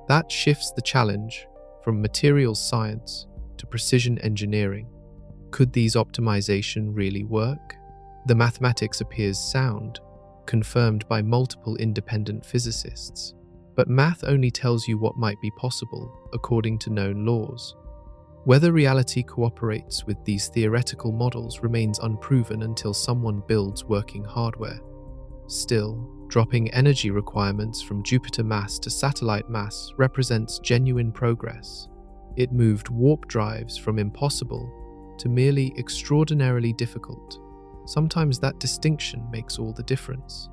[SPEAKER 1] That shifts the challenge from materials science to precision engineering. Could these optimization really work? The mathematics appears sound, confirmed by multiple independent physicists. But math only tells you what might be possible according to known laws. Whether reality cooperates with these theoretical models remains unproven until someone builds working hardware. Still, dropping energy requirements from Jupiter mass to satellite mass represents genuine progress. It moved warp drives from impossible to merely extraordinarily difficult. Sometimes that distinction makes all the difference.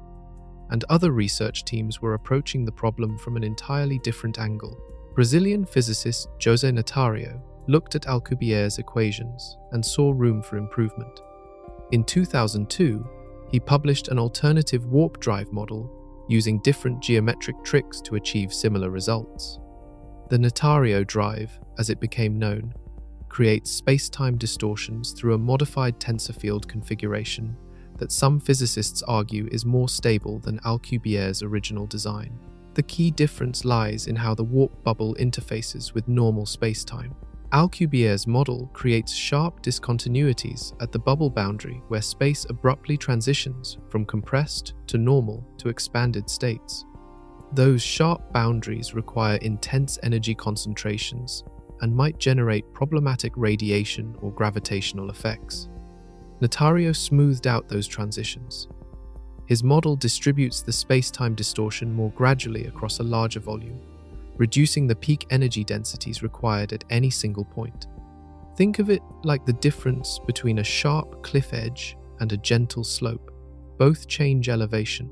[SPEAKER 1] And other research teams were approaching the problem from an entirely different angle. Brazilian physicist José Natario looked at Alcubierre's equations and saw room for improvement. In 2002, he published an alternative warp drive model using different geometric tricks to achieve similar results. The Natario drive, as it became known, creates space-time distortions through a modified tensor field configuration that some physicists argue is more stable than Alcubierre's original design. The key difference lies in how the warp bubble interfaces with normal space-time. Alcubierre's model creates sharp discontinuities at the bubble boundary where space abruptly transitions from compressed to normal to expanded states. Those sharp boundaries require intense energy concentrations and might generate problematic radiation or gravitational effects. Notario smoothed out those transitions. His model distributes the space-time distortion more gradually across a larger volume, reducing the peak energy densities required at any single point. Think of it like the difference between a sharp cliff edge and a gentle slope. Both change elevation,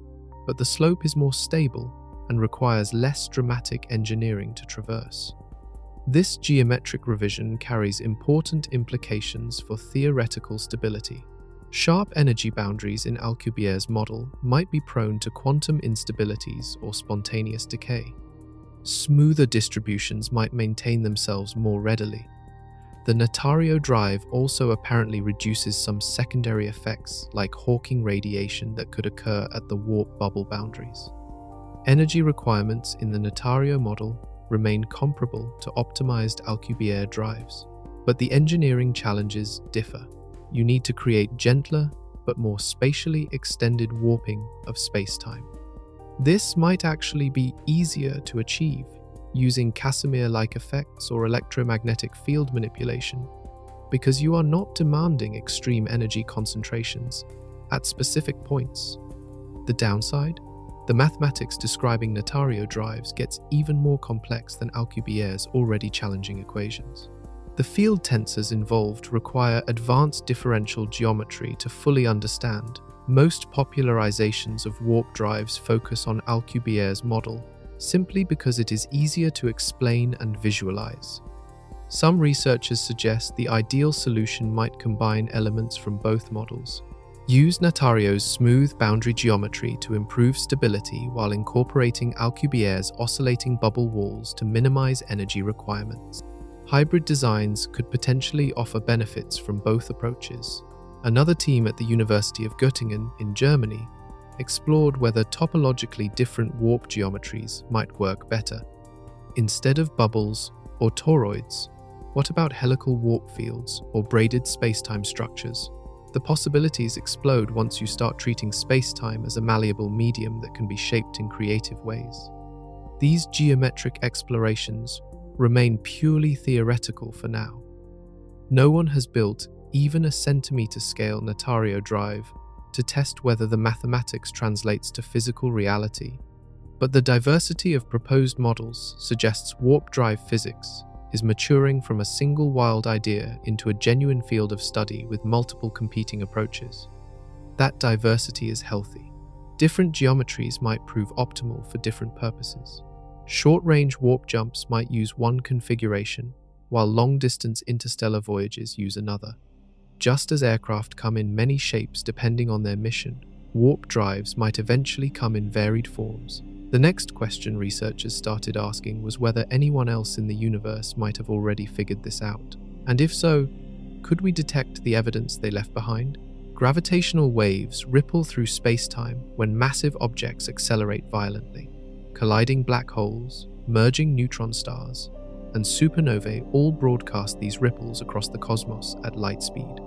[SPEAKER 1] but the slope is more stable and requires less dramatic engineering to traverse. This geometric revision carries important implications for theoretical stability. Sharp energy boundaries in Alcubierre's model might be prone to quantum instabilities or spontaneous decay. Smoother distributions might maintain themselves more readily. The Notario drive also apparently reduces some secondary effects like Hawking radiation that could occur at the warp bubble boundaries. Energy requirements in the Notario model remain comparable to optimized Alcubierre drives, but the engineering challenges differ. You need to create gentler but more spatially extended warping of space-time. This might actually be easier to achieve using Casimir-like effects or electromagnetic field manipulation, because you are not demanding extreme energy concentrations at specific points. The downside? The mathematics describing Notario drives gets even more complex than Alcubierre's already challenging equations. The field tensors involved require advanced differential geometry to fully understand. Most popularizations of warp drives focus on Alcubierre's model simply because it is easier to explain and visualize. Some researchers suggest the ideal solution might combine elements from both models. Use Notario's smooth boundary geometry to improve stability while incorporating Alcubierre's oscillating bubble walls to minimize energy requirements. Hybrid designs could potentially offer benefits from both approaches. Another team at the University of Göttingen in Germany explored whether topologically different warp geometries might work better. Instead of bubbles or toroids, what about helical warp fields or braided spacetime structures? The possibilities explode once you start treating spacetime as a malleable medium that can be shaped in creative ways. These geometric explorations remain purely theoretical for now. No one has built even a centimeter-scale Notario drive to test whether the mathematics translates to physical reality, but the diversity of proposed models suggests warp drive physics is maturing from a single wild idea into a genuine field of study with multiple competing approaches. That diversity is healthy. Different geometries might prove optimal for different purposes. Short-range warp jumps might use one configuration, while long-distance interstellar voyages use another. Just as aircraft come in many shapes depending on their mission, warp drives might eventually come in varied forms. The next question researchers started asking was whether anyone else in the universe might have already figured this out. And if so, could we detect the evidence they left behind? Gravitational waves ripple through space-time when massive objects accelerate violently. Colliding black holes, merging neutron stars, and supernovae all broadcast these ripples across the cosmos at light speed.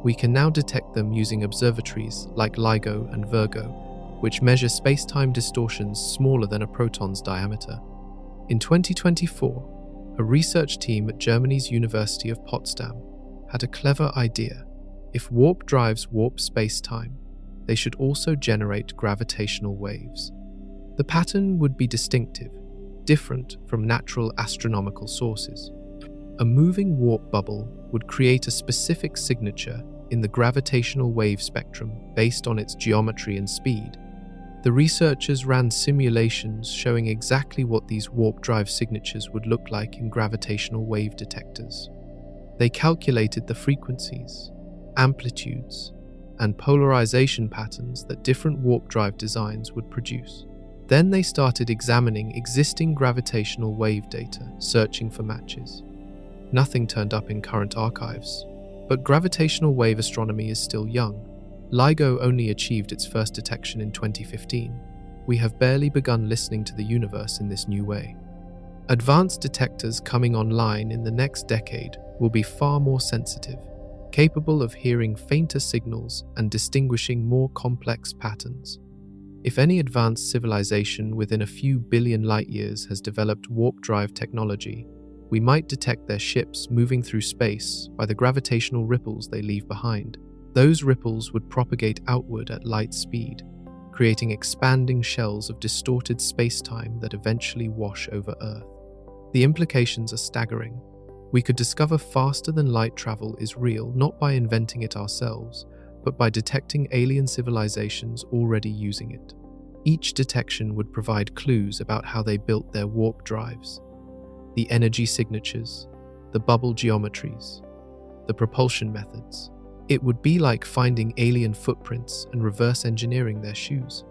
[SPEAKER 1] We can now detect them using observatories like LIGO and Virgo, which measure space-time distortions smaller than a proton's diameter. In 2024, a research team at Germany's University of Potsdam had a clever idea. If warp drives warp space-time, they should also generate gravitational waves. The pattern would be distinctive, different from natural astronomical sources. A moving warp bubble would create a specific signature in the gravitational wave spectrum based on its geometry and speed. The researchers ran simulations showing exactly what these warp drive signatures would look like in gravitational wave detectors. They calculated the frequencies, amplitudes, and polarization patterns that different warp drive designs would produce. Then they started examining existing gravitational wave data, searching for matches. Nothing turned up in current archives. But gravitational wave astronomy is still young. LIGO only achieved its first detection in 2015. We have barely begun listening to the universe in this new way. Advanced detectors coming online in the next decade will be far more sensitive, capable of hearing fainter signals and distinguishing more complex patterns. If any advanced civilization within a few billion light-years has developed warp drive technology, we might detect their ships moving through space by the gravitational ripples they leave behind. Those ripples would propagate outward at light speed, creating expanding shells of distorted space-time that eventually wash over Earth. The implications are staggering. We could discover faster-than-light travel is real not by inventing it ourselves, but by detecting alien civilizations already using it. Each detection would provide clues about how they built their warp drives, the energy signatures, the bubble geometries, the propulsion methods. It would be like finding alien footprints and reverse engineering their shoes.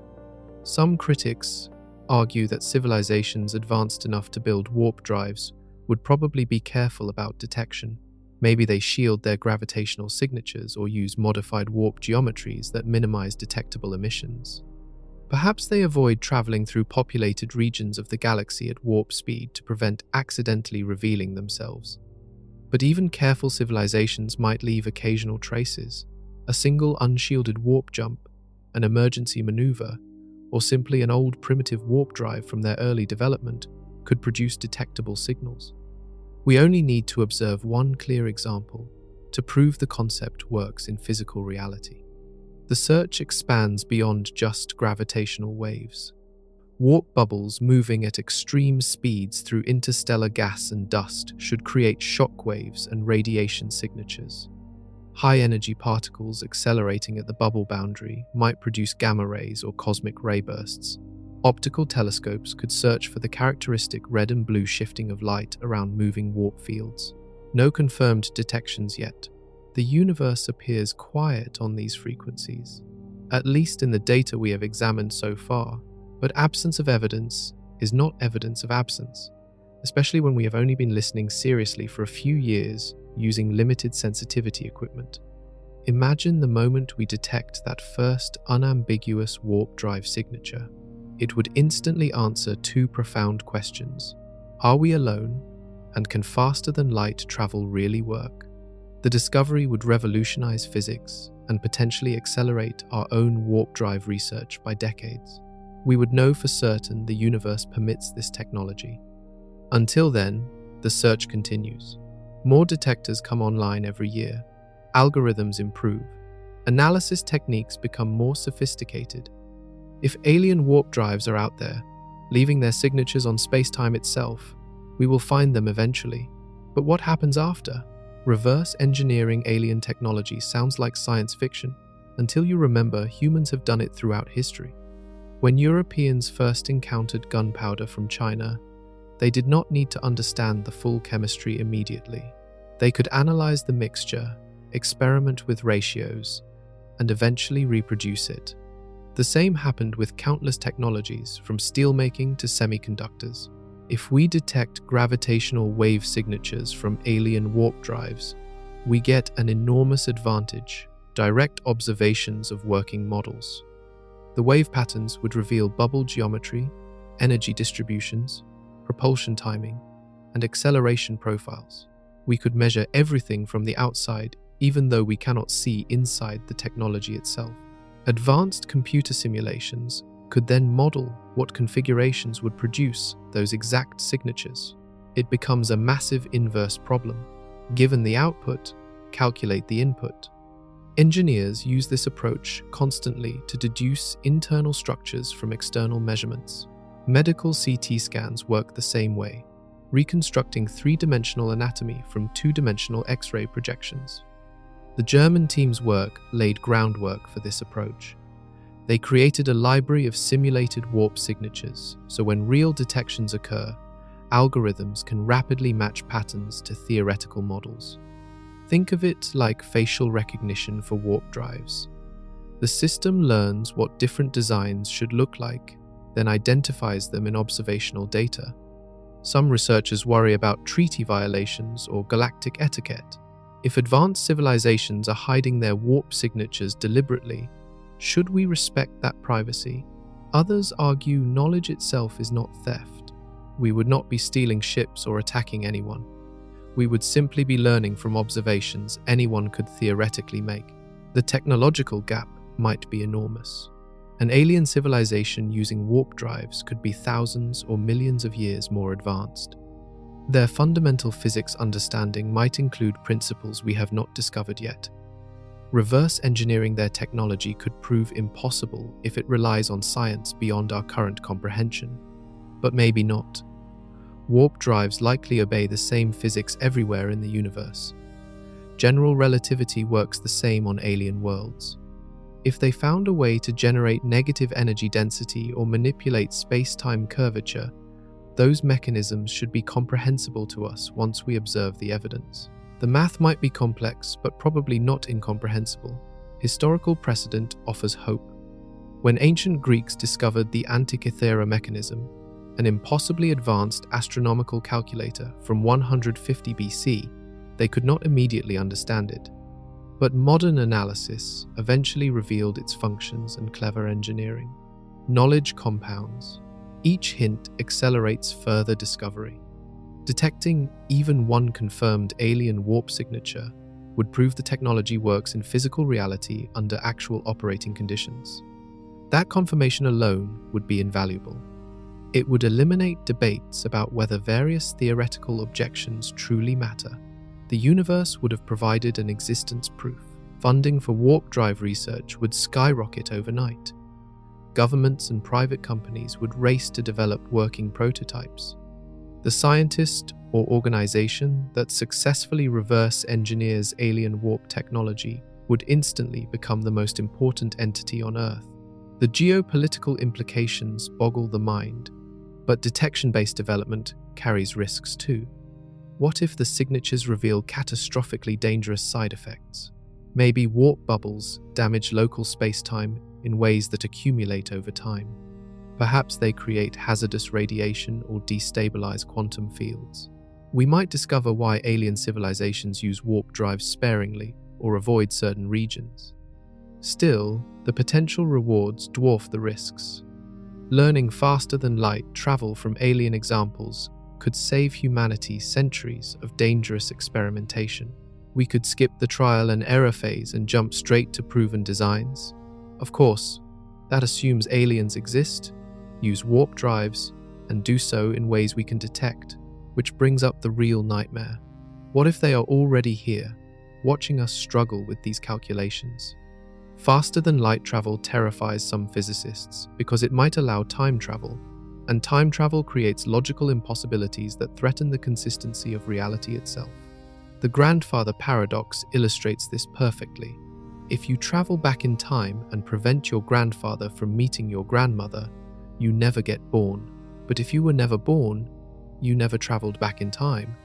[SPEAKER 1] Some critics argue that civilizations advanced enough to build warp drives would probably be careful about detection. Maybe they shield their gravitational signatures or use modified warp geometries that minimize detectable emissions. Perhaps they avoid traveling through populated regions of the galaxy at warp speed to prevent accidentally revealing themselves. But even careful civilizations might leave occasional traces. A single unshielded warp jump, an emergency maneuver, or simply an old primitive warp drive from their early development could produce detectable signals. We only need to observe one clear example to prove the concept works in physical reality. The search expands beyond just gravitational waves. Warp bubbles moving at extreme speeds through interstellar gas and dust should create shock waves and radiation signatures. High-energy particles accelerating at the bubble boundary might produce gamma rays or cosmic ray bursts. Optical telescopes could search for the characteristic red and blue shifting of light around moving warp fields. No confirmed detections yet. The universe appears quiet on these frequencies, at least in the data we have examined so far. But absence of evidence is not evidence of absence, especially when we have only been listening seriously for a few years using limited sensitivity equipment. Imagine the moment we detect that first unambiguous warp drive signature. It would instantly answer two profound questions. Are we alone? And can faster-than-light travel really work? The discovery would revolutionize physics and potentially accelerate our own warp drive research by decades. We would know for certain the universe permits this technology. Until then, the search continues. More detectors come online every year. Algorithms improve. Analysis techniques become more sophisticated. If alien warp drives are out there, leaving their signatures on space-time itself, we will find them eventually. But what happens after? Reverse engineering alien technology sounds like science fiction, until you remember humans have done it throughout history. When Europeans first encountered gunpowder from China, they did not need to understand the full chemistry immediately. They could analyze the mixture, experiment with ratios, and eventually reproduce it. The same happened with countless technologies, from steelmaking to semiconductors. If we detect gravitational wave signatures from alien warp drives, we get an enormous advantage: direct observations of working models. The wave patterns would reveal bubble geometry, energy distributions, propulsion timing, and acceleration profiles. We could measure everything from the outside, even though we cannot see inside the technology itself. Advanced computer simulations could then model what configurations would produce those exact signatures. It becomes a massive inverse problem. Given the output, calculate the input. Engineers use this approach constantly to deduce internal structures from external measurements. Medical CT scans work the same way, reconstructing three-dimensional anatomy from two-dimensional X-ray projections. The German team's work laid groundwork for this approach. They created a library of simulated warp signatures, so when real detections occur, algorithms can rapidly match patterns to theoretical models. Think of it like facial recognition for warp drives. The system learns what different designs should look like, then identifies them in observational data. Some researchers worry about treaty violations or galactic etiquette. If advanced civilizations are hiding their warp signatures deliberately, should we respect that privacy? Others argue knowledge itself is not theft. We would not be stealing ships or attacking anyone. We would simply be learning from observations anyone could theoretically make. The technological gap might be enormous. An alien civilization using warp drives could be thousands or millions of years more advanced. Their fundamental physics understanding might include principles we have not discovered yet. Reverse engineering their technology could prove impossible if it relies on science beyond our current comprehension. But maybe not. Warp drives likely obey the same physics everywhere in the universe. General relativity works the same on alien worlds. If they found a way to generate negative energy density or manipulate space-time curvature, those mechanisms should be comprehensible to us once we observe the evidence. The math might be complex, but probably not incomprehensible. Historical precedent offers hope. When ancient Greeks discovered the Antikythera mechanism, an impossibly advanced astronomical calculator from 150 BC, they could not immediately understand it. But modern analysis eventually revealed its functions and clever engineering. Knowledge compounds. Each hint accelerates further discovery. Detecting even one confirmed alien warp signature would prove the technology works in physical reality under actual operating conditions. That confirmation alone would be invaluable. It would eliminate debates about whether various theoretical objections truly matter. The universe would have provided an existence proof. Funding for warp drive research would skyrocket overnight. Governments and private companies would race to develop working prototypes. The scientist or organization that successfully reverse engineers alien warp technology would instantly become the most important entity on Earth. The geopolitical implications boggle the mind, but detection-based development carries risks too. What if the signatures reveal catastrophically dangerous side effects? Maybe warp bubbles damage local space-time in ways that accumulate over time. Perhaps they create hazardous radiation or destabilize quantum fields. We might discover why alien civilizations use warp drives sparingly or avoid certain regions. Still, the potential rewards dwarf the risks. Learning faster than light travel from alien examples could save humanity centuries of dangerous experimentation. We could skip the trial and error phase and jump straight to proven designs. Of course, that assumes aliens exist, use warp drives, and do so in ways we can detect, which brings up the real nightmare. What if they are already here, watching us struggle with these calculations? Faster than light travel terrifies some physicists because it might allow time travel, and time travel creates logical impossibilities that threaten the consistency of reality itself. The grandfather paradox illustrates this perfectly. If you travel back in time and prevent your grandfather from meeting your grandmother, you never get born. But if you were never born, you never traveled back in time.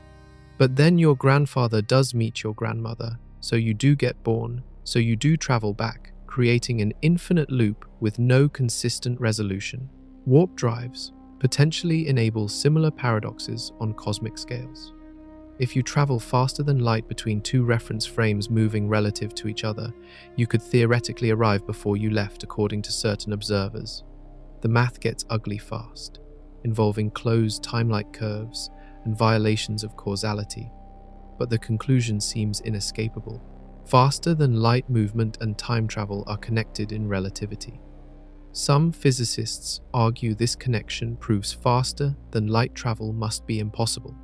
[SPEAKER 1] But then your grandfather does meet your grandmother, so you do get born, so you do travel back, creating an infinite loop with no consistent resolution. Warp drives potentially enable similar paradoxes on cosmic scales. If you travel faster than light between two reference frames moving relative to each other, you could theoretically arrive before you left according to certain observers. The math gets ugly fast, involving closed time-like curves and violations of causality, but the conclusion seems inescapable. Faster than light movement and time travel are connected in relativity. Some physicists argue this connection proves faster than light travel must be impossible.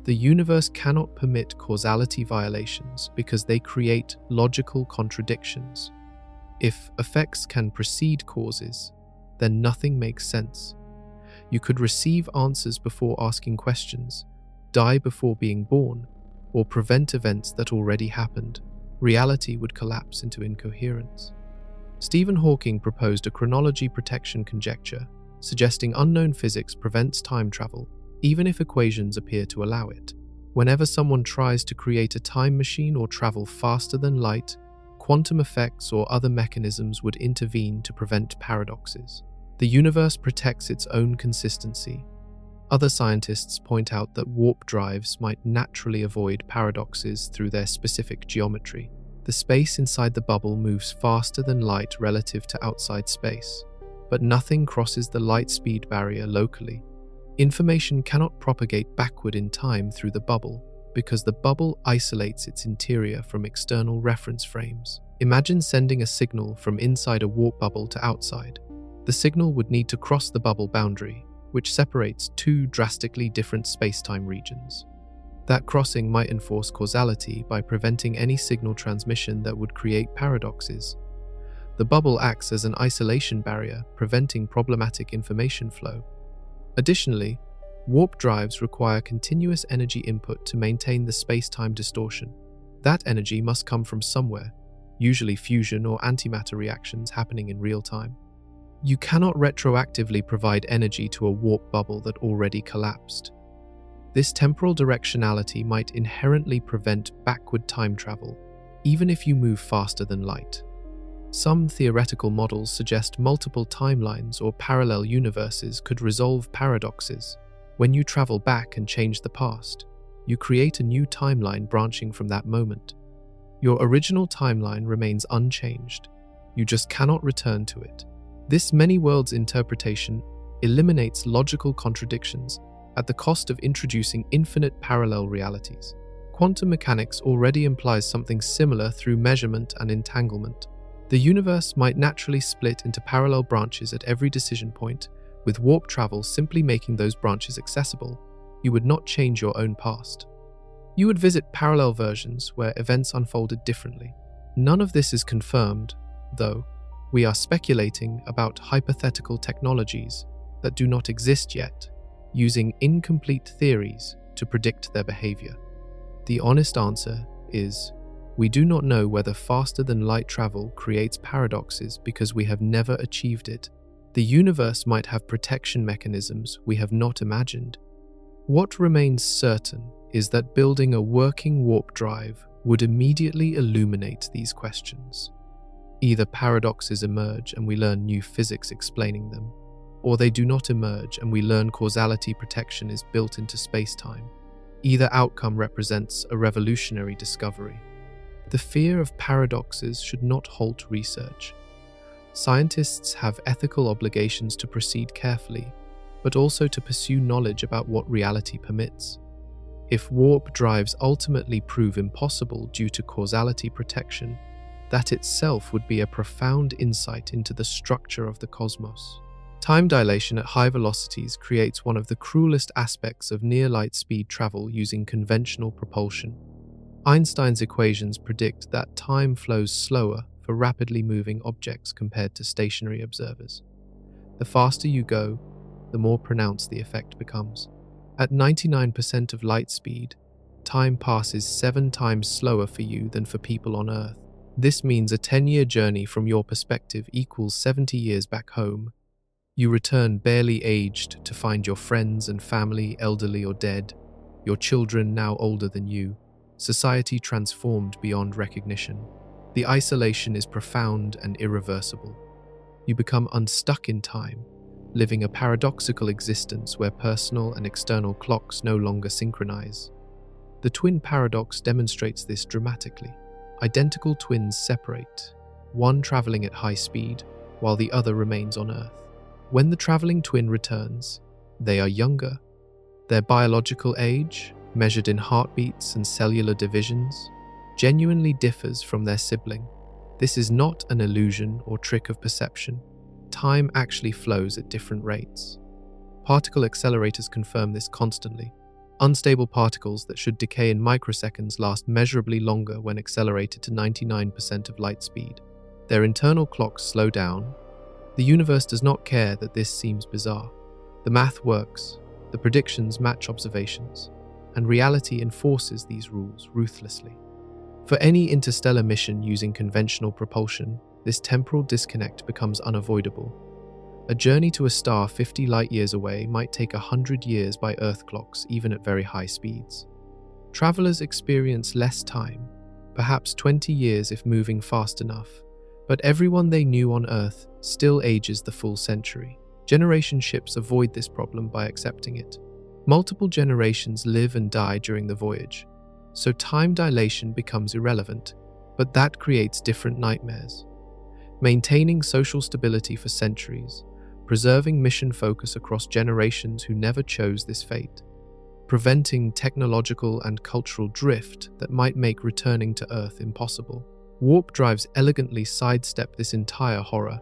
[SPEAKER 1] The universe cannot permit causality violations because they create logical contradictions. If effects can precede causes, then nothing makes sense. You could receive answers before asking questions, die before being born, or prevent events that already happened. Reality would collapse into incoherence. Stephen Hawking proposed a chronology protection conjecture, suggesting unknown physics prevents time travel, even if equations appear to allow it. Whenever someone tries to create a time machine or travel faster than light, quantum effects or other mechanisms would intervene to prevent paradoxes. The universe protects its own consistency. Other scientists point out that warp drives might naturally avoid paradoxes through their specific geometry. The space inside the bubble moves faster than light relative to outside space, but nothing crosses the light speed barrier locally. Information cannot propagate backward in time through the bubble because the bubble isolates its interior from external reference frames. Imagine sending a signal from inside a warp bubble to outside. The signal would need to cross the bubble boundary, which separates two drastically different space-time regions. That crossing might enforce causality by preventing any signal transmission that would create paradoxes. The bubble acts as an isolation barrier, preventing problematic information flow. Additionally, warp drives require continuous energy input to maintain the space-time distortion. That energy must come from somewhere, usually fusion or antimatter reactions happening in real time. You cannot retroactively provide energy to a warp bubble that already collapsed. This temporal directionality might inherently prevent backward time travel, even if you move faster than light. Some theoretical models suggest multiple timelines or parallel universes could resolve paradoxes. When you travel back and change the past, you create a new timeline branching from that moment. Your original timeline remains unchanged. You just cannot return to it. This many worlds interpretation eliminates logical contradictions at the cost of introducing infinite parallel realities. Quantum mechanics already implies something similar through measurement and entanglement. The universe might naturally split into parallel branches at every decision point, with warp travel simply making those branches accessible. You would not change your own past. You would visit parallel versions where events unfolded differently. None of this is confirmed, though. We are speculating about hypothetical technologies that do not exist yet, using incomplete theories to predict their behavior. The honest answer is, we do not know whether faster than light travel creates paradoxes because we have never achieved it. The universe might have protection mechanisms we have not imagined. What remains certain is that building a working warp drive would immediately illuminate these questions. Either paradoxes emerge and we learn new physics explaining them, or they do not emerge and we learn causality protection is built into space-time. Either outcome represents a revolutionary discovery. The fear of paradoxes should not halt research. Scientists have ethical obligations to proceed carefully, but also to pursue knowledge about what reality permits. If warp drives ultimately prove impossible due to causality protection, that itself would be a profound insight into the structure of the cosmos. Time dilation at high velocities creates one of the cruelest aspects of near-light speed travel using conventional propulsion. Einstein's equations predict that time flows slower for rapidly moving objects compared to stationary observers. The faster you go, the more pronounced the effect becomes. At 99% of light speed, time passes 7 times slower for you than for people on Earth. This means a 10-year journey from your perspective equals 70 years back home. You return barely aged to find your friends and family elderly or dead, your children now older than you, society transformed beyond recognition. The isolation is profound and irreversible. You become unstuck in time, living a paradoxical existence where personal and external clocks no longer synchronize. The twin paradox demonstrates this dramatically. Identical twins separate, one traveling at high speed while the other remains on Earth. When the traveling twin returns, they are younger. Their biological age, measured in heartbeats and cellular divisions, genuinely differs from their sibling. This is not an illusion or trick of perception. Time actually flows at different rates. Particle accelerators confirm this constantly. Unstable particles that should decay in microseconds last measurably longer when accelerated to 99% of light speed. Their internal clocks slow down. The universe does not care that this seems bizarre. The math works, the predictions match observations, and reality enforces these rules ruthlessly. For any interstellar mission using conventional propulsion, this temporal disconnect becomes unavoidable. A journey to a star 50 light-years away might take 100 years by Earth clocks, even at very high speeds. Travelers experience less time, perhaps 20 years if moving fast enough, but everyone they knew on Earth still ages the full century. Generation ships avoid this problem by accepting it. Multiple generations live and die during the voyage, so time dilation becomes irrelevant, but that creates different nightmares. Maintaining social stability for centuries, preserving mission focus across generations who never chose this fate, preventing technological and cultural drift that might make returning to Earth impossible. Warp drives elegantly sidestep this entire horror,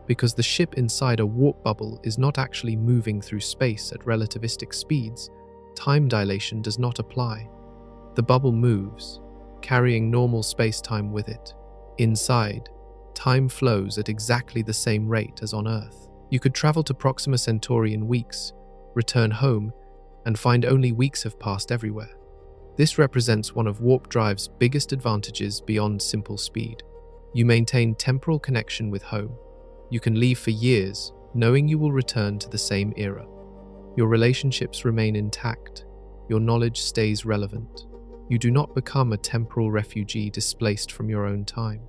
[SPEAKER 1] because the ship inside a warp bubble is not actually moving through space at relativistic speeds. Time dilation does not apply. The bubble moves, carrying normal space-time with it. Inside, time flows at exactly the same rate as on Earth. You could travel to Proxima Centauri in weeks, return home, and find only weeks have passed everywhere. This represents one of warp drive's biggest advantages beyond simple speed. You maintain temporal connection with home. You can leave for years, knowing you will return to the same era. Your relationships remain intact. Your knowledge stays relevant. You do not become a temporal refugee displaced from your own time.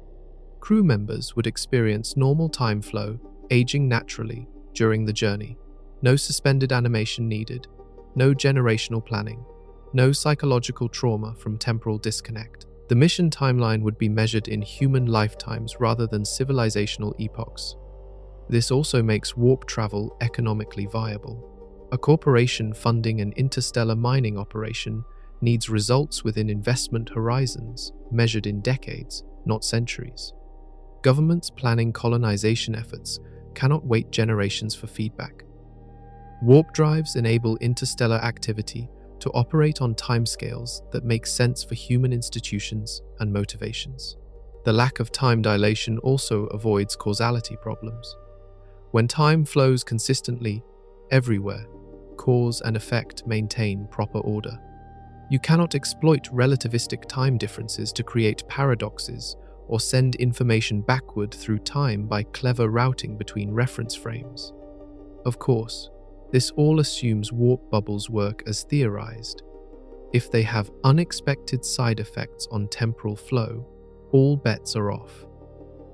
[SPEAKER 1] Crew members would experience normal time flow, aging naturally during the journey. No suspended animation needed, no generational planning, no psychological trauma from temporal disconnect. The mission timeline would be measured in human lifetimes rather than civilizational epochs. This also makes warp travel economically viable. A corporation funding an interstellar mining operation needs results within investment horizons, measured in decades, not centuries. Governments planning colonization efforts cannot wait generations for feedback. Warp drives enable interstellar activity to operate on timescales that make sense for human institutions and motivations. The lack of time dilation also avoids causality problems. When time flows consistently, everywhere, cause and effect maintain proper order. You cannot exploit relativistic time differences to create paradoxes or send information backward through time by clever routing between reference frames. Of course, this all assumes warp bubbles work as theorized. If they have unexpected side effects on temporal flow, all bets are off.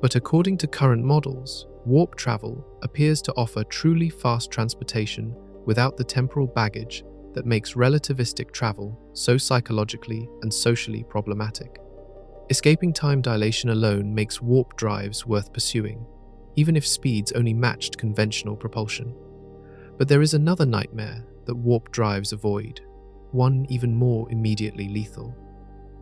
[SPEAKER 1] But according to current models, warp travel appears to offer truly fast transportation without the temporal baggage that makes relativistic travel so psychologically and socially problematic. Escaping time dilation alone makes warp drives worth pursuing, even if speeds only matched conventional propulsion. But there is another nightmare that warp drives avoid, one even more immediately lethal.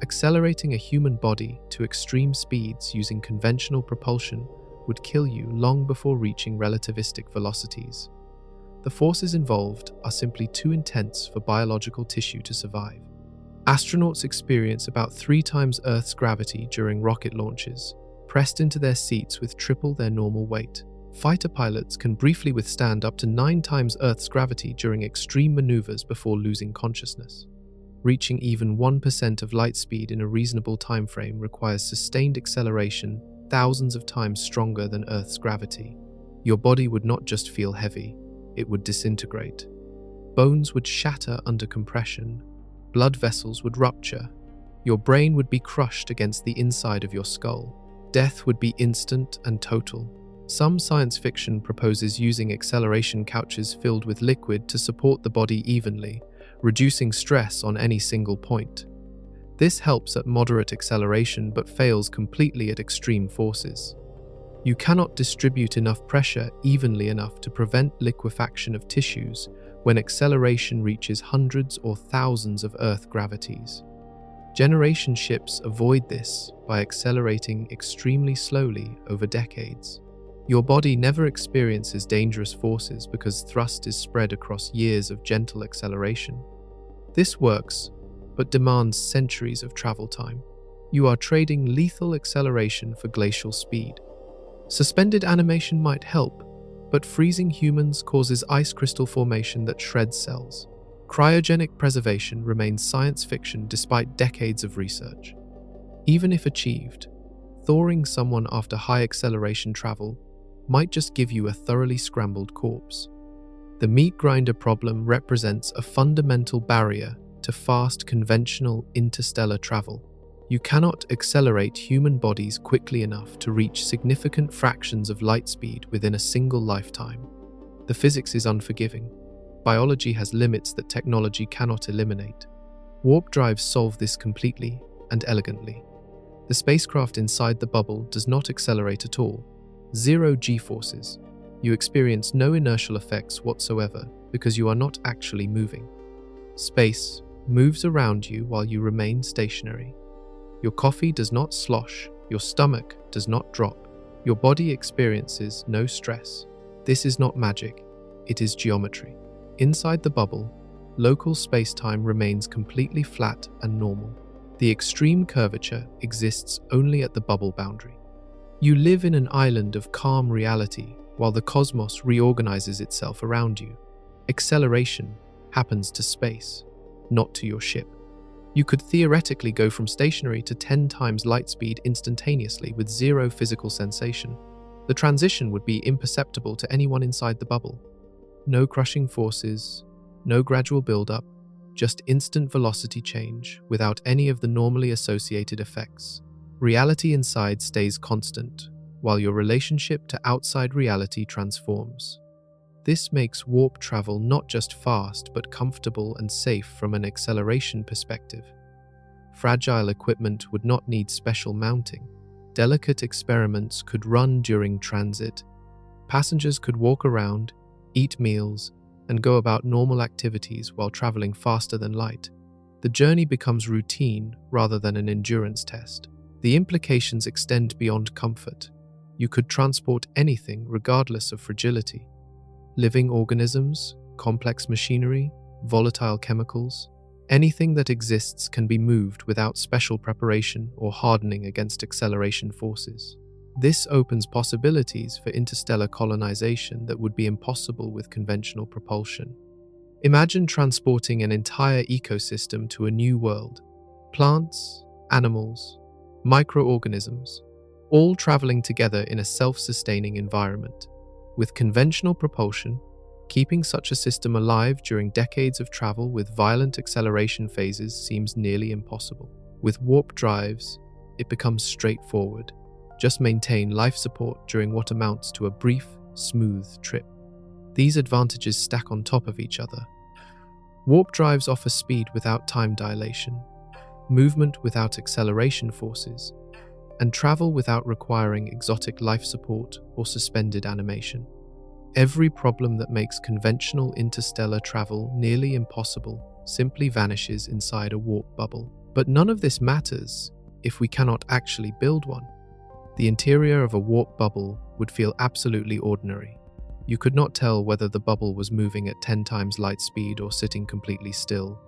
[SPEAKER 1] Accelerating a human body to extreme speeds using conventional propulsion would kill you long before reaching relativistic velocities. The forces involved are simply too intense for biological tissue to survive. Astronauts experience about 3 times Earth's gravity during rocket launches, pressed into their seats with triple their normal weight. Fighter pilots can briefly withstand up to 9 times Earth's gravity during extreme maneuvers before losing consciousness. Reaching even 1% of light speed in a reasonable time frame requires sustained acceleration thousands of times stronger than Earth's gravity. Your body would not just feel heavy, it would disintegrate. Bones would shatter under compression, blood vessels would rupture, your brain would be crushed against the inside of your skull. Death would be instant and total. Some science fiction proposes using acceleration couches filled with liquid to support the body evenly, reducing stress on any single point. This helps at moderate acceleration but fails completely at extreme forces. You cannot distribute enough pressure evenly enough to prevent liquefaction of tissues when acceleration reaches hundreds or thousands of Earth gravities. Generation ships avoid this by accelerating extremely slowly over decades. Your body never experiences dangerous forces because thrust is spread across years of gentle acceleration. This works, but demands centuries of travel time. You are trading lethal acceleration for glacial speed. Suspended animation might help, but freezing humans causes ice crystal formation that shreds cells. Cryogenic preservation remains science fiction despite decades of research. Even if achieved, thawing someone after high acceleration travel might just give you a thoroughly scrambled corpse. The meat grinder problem represents a fundamental barrier to fast conventional interstellar travel. You cannot accelerate human bodies quickly enough to reach significant fractions of light speed within a single lifetime. The physics is unforgiving. biology has limits that technology cannot eliminate. Warp drives solve this completely and elegantly. The spacecraft inside the bubble does not accelerate at all. Zero g-forces. You experience no inertial effects whatsoever because you are not actually moving. Space moves around you while you remain stationary. Your coffee does not slosh, your stomach does not drop, your body experiences no stress. This is not magic, it is geometry. Inside the bubble, local space-time remains completely flat and normal. The extreme curvature exists only at the bubble boundary. You live in an island of calm reality while the cosmos reorganizes itself around you. Acceleration happens to space, not to your ship. You could theoretically go from stationary to 10 times light speed instantaneously with zero physical sensation. The transition would be imperceptible to anyone inside the bubble. No crushing forces, no gradual build-up, just instant velocity change without any of the normally associated effects. Reality inside stays constant, while your relationship to outside reality transforms. This makes warp travel not just fast but comfortable and safe from an acceleration perspective. Fragile equipment would not need special mounting. Delicate experiments could run during transit. Passengers could walk around, eat meals, and go about normal activities while traveling faster than light. The journey becomes routine rather than an endurance test. The implications extend beyond comfort. You could transport anything regardless of fragility. Living organisms, complex machinery, volatile chemicals, anything that exists can be moved without special preparation or hardening against acceleration forces. This opens possibilities for interstellar colonization that would be impossible with conventional propulsion. Imagine transporting an entire ecosystem to a new world. Plants, animals, microorganisms, all traveling together in a self-sustaining environment. With conventional propulsion, keeping such a system alive during decades of travel with violent acceleration phases seems nearly impossible. With warp drives, it becomes straightforward. Just maintain life support during what amounts to a brief, smooth trip. These advantages stack on top of each other. Warp drives offer speed without time dilation, movement without acceleration forces, and travel without requiring exotic life support or suspended animation. Every problem that makes conventional interstellar travel nearly impossible simply vanishes inside a warp bubble. But none of this matters if we cannot actually build one. The interior of a warp bubble would feel absolutely ordinary. You could not tell whether the bubble was moving at 10 times light speed or sitting completely still.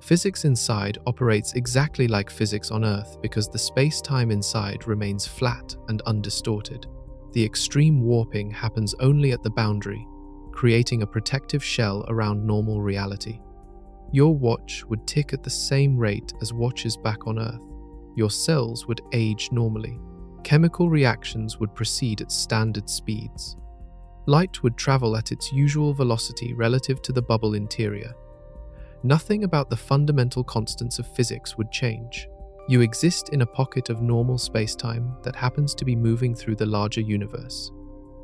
[SPEAKER 1] Physics inside operates exactly like physics on Earth because the space-time inside remains flat and undistorted. The extreme warping happens only at the boundary, creating a protective shell around normal reality. Your watch would tick at the same rate as watches back on Earth. Your cells would age normally. Chemical reactions would proceed at standard speeds. Light would travel at its usual velocity relative to the bubble interior. Nothing about the fundamental constants of physics would change. You exist in a pocket of normal spacetime that happens to be moving through the larger universe.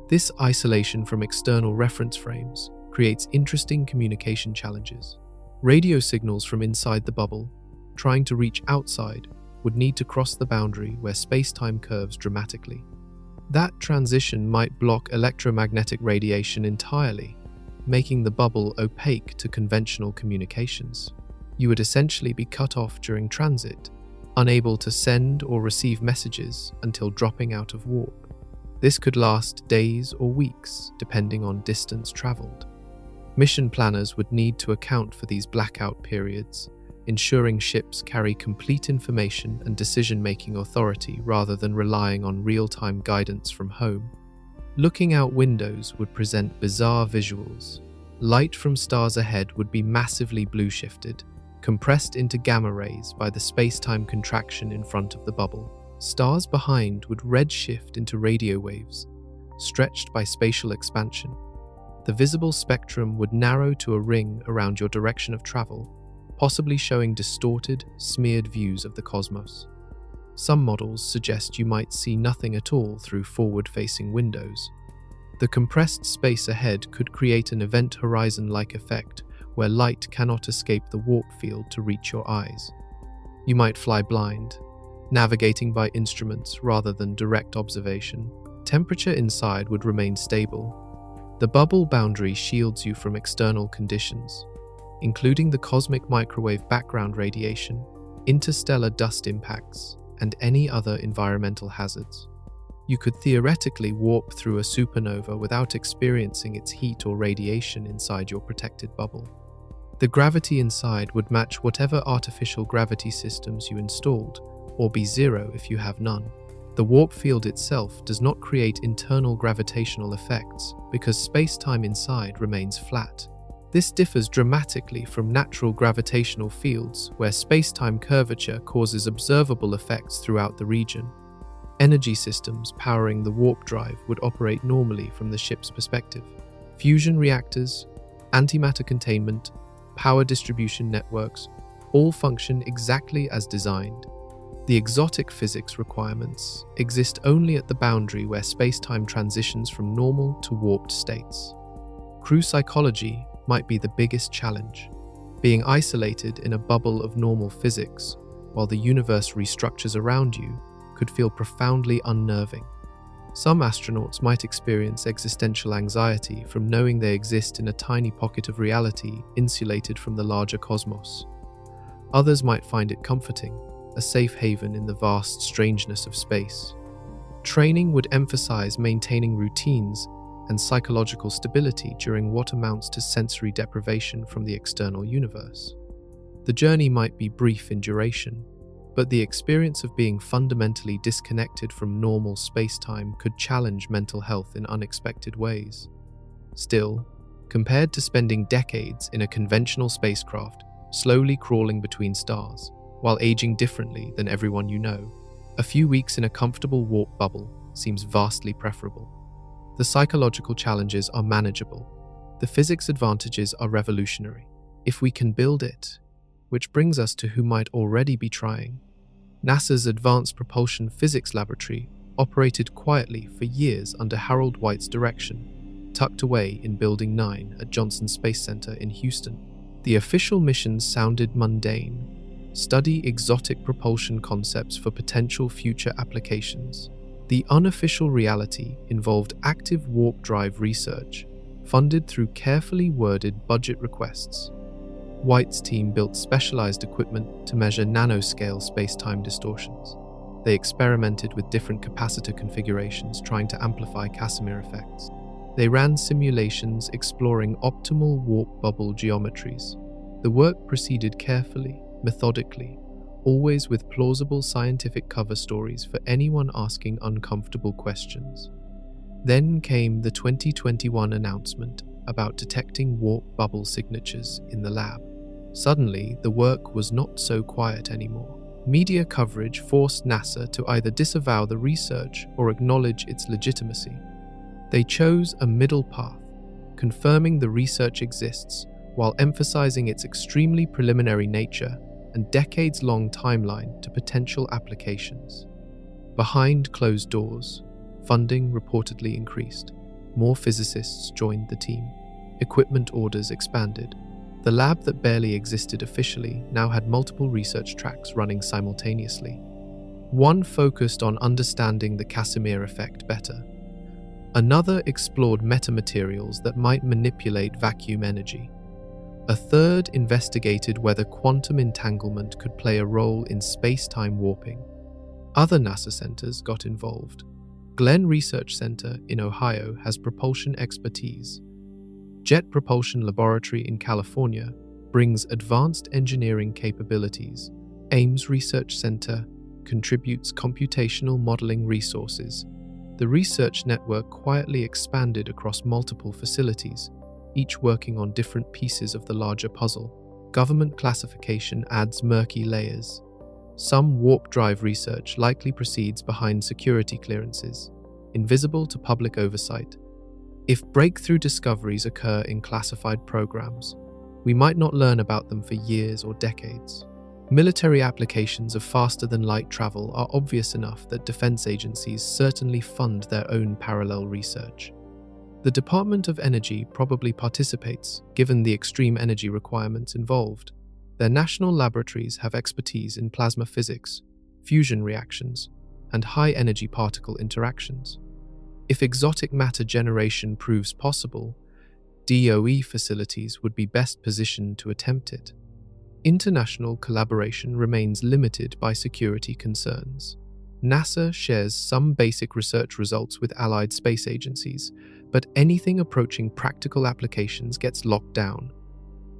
[SPEAKER 1] This isolation from external reference frames creates interesting communication challenges. Radio signals from inside the bubble, trying to reach outside, would need to cross the boundary where space-time curves dramatically. That transition might block electromagnetic radiation entirely, making the bubble opaque to conventional communications. You would essentially be cut off during transit, unable to send or receive messages until dropping out of warp. This could last days or weeks, depending on distance traveled. Mission planners would need to account for these blackout periods, ensuring ships carry complete information and decision-making authority rather than relying on real-time guidance from home. Looking out windows would present bizarre visuals. Light from stars ahead would be massively blue-shifted, compressed into gamma rays by the space-time contraction in front of the bubble. Stars behind would redshift into radio waves, stretched by spatial expansion. The visible spectrum would narrow to a ring around your direction of travel, possibly showing distorted, smeared views of the cosmos. Some models suggest you might see nothing at all through forward-facing windows. The compressed space ahead could create an event horizon-like effect where light cannot escape the warp field to reach your eyes. You might fly blind, navigating by instruments rather than direct observation. Temperature inside would remain stable. The bubble boundary shields you from external conditions, including the cosmic microwave background radiation, interstellar dust impacts, and any other environmental hazards. You could theoretically warp through a supernova without experiencing its heat or radiation inside your protected bubble. The gravity inside would match whatever artificial gravity systems you installed, or be zero if you have none. The warp field itself does not create internal gravitational effects because space-time inside remains flat. This differs dramatically from natural gravitational fields where space-time curvature causes observable effects throughout the region. Energy systems powering the warp drive would operate normally from the ship's perspective. Fusion reactors, antimatter containment, power distribution networks all function exactly as designed. The exotic physics requirements exist only at the boundary where space-time transitions from normal to warped states. Crew psychology might be the biggest challenge. Being isolated in a bubble of normal physics while the universe restructures around you could feel profoundly unnerving. Some astronauts might experience existential anxiety from knowing they exist in a tiny pocket of reality insulated from the larger cosmos. Others might find it comforting, a safe haven in the vast strangeness of space. Training would emphasize maintaining routines and psychological stability during what amounts to sensory deprivation from the external universe. The journey might be brief in duration, but the experience of being fundamentally disconnected from normal space-time could challenge mental health in unexpected ways. Still, compared to spending decades in a conventional spacecraft, slowly crawling between stars, while aging differently than everyone you know, a few weeks in a comfortable warp bubble seems vastly preferable. The psychological challenges are manageable. The physics advantages are revolutionary, if we can build it. Which brings us to who might already be trying. NASA's Advanced Propulsion Physics Laboratory operated quietly for years under Harold White's direction, tucked away in Building 9 at Johnson Space Center in Houston. The official missions sounded mundane: study exotic propulsion concepts for potential future applications. The unofficial reality involved active warp drive research, funded through carefully worded budget requests. White's team built specialized equipment to measure nanoscale space-time distortions. They experimented with different capacitor configurations, trying to amplify Casimir effects. They ran simulations exploring optimal warp bubble geometries. The work proceeded carefully, methodically, always with plausible scientific cover stories for anyone asking uncomfortable questions. Then came the 2021 announcement about detecting warp bubble signatures in the lab. Suddenly, the work was not so quiet anymore. Media coverage forced NASA to either disavow the research or acknowledge its legitimacy. They chose a middle path, confirming the research exists while emphasizing its extremely preliminary nature and decades-long timeline to potential applications. Behind closed doors, funding reportedly increased. More physicists joined the team. Equipment orders expanded. The lab that barely existed officially now had multiple research tracks running simultaneously. One focused on understanding the Casimir effect better. Another explored metamaterials that might manipulate vacuum energy. A third investigated whether quantum entanglement could play a role in space-time warping. Other NASA centers got involved. Glenn Research Center in Ohio has propulsion expertise. Jet Propulsion Laboratory in California brings advanced engineering capabilities. Ames Research Center contributes computational modeling resources. The research network quietly expanded across multiple facilities, each working on different pieces of the larger puzzle. Government classification adds murky layers. Some warp drive research likely proceeds behind security clearances, invisible to public oversight. If breakthrough discoveries occur in classified programs, we might not learn about them for years or decades. Military applications of faster-than-light travel are obvious enough that defense agencies certainly fund their own parallel research. The Department of Energy probably participates, given the extreme energy requirements involved. Their national laboratories have expertise in plasma physics, fusion reactions, and high-energy particle interactions. If exotic matter generation proves possible, DOE facilities would be best positioned to attempt it. International collaboration remains limited by security concerns. NASA shares some basic research results with allied space agencies, but anything approaching practical applications gets locked down.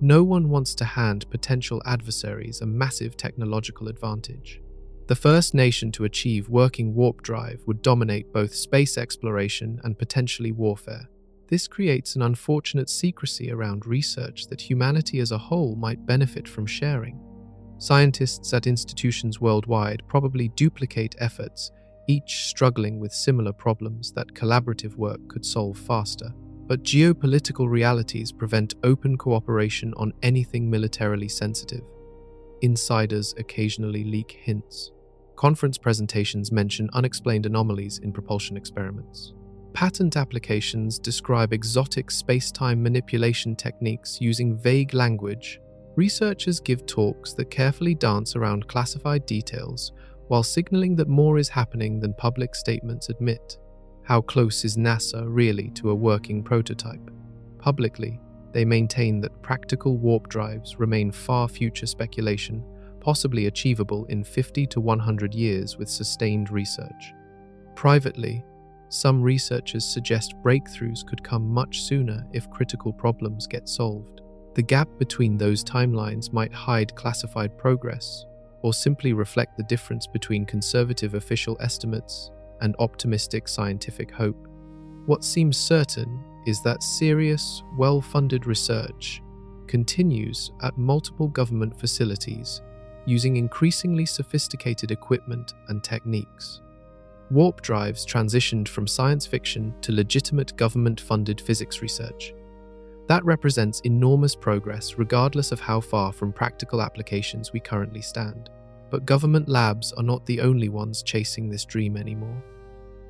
[SPEAKER 1] No one wants to hand potential adversaries a massive technological advantage. The first nation to achieve working warp drive would dominate both space exploration and potentially warfare. This creates an unfortunate secrecy around research that humanity as a whole might benefit from sharing. Scientists at institutions worldwide probably duplicate efforts, each struggling with similar problems that collaborative work could solve faster. But geopolitical realities prevent open cooperation on anything militarily sensitive. Insiders occasionally leak hints. Conference presentations mention unexplained anomalies in propulsion experiments. Patent applications describe exotic space-time manipulation techniques using vague language. Researchers give talks that carefully dance around classified details while signaling that more is happening than public statements admit. How close is NASA really to a working prototype? Publicly, they maintain that practical warp drives remain far future speculation, possibly achievable in 50 to 100 years with sustained research. Privately, some researchers suggest breakthroughs could come much sooner if critical problems get solved. The gap between those timelines might hide classified progress, or simply reflect the difference between conservative official estimates and optimistic scientific hope. What seems certain is that serious, well-funded research continues at multiple government facilities using increasingly sophisticated equipment and techniques. Warp drives transitioned from science fiction to legitimate government-funded physics research. That represents enormous progress regardless of how far from practical applications we currently stand. But government labs are not the only ones chasing this dream anymore.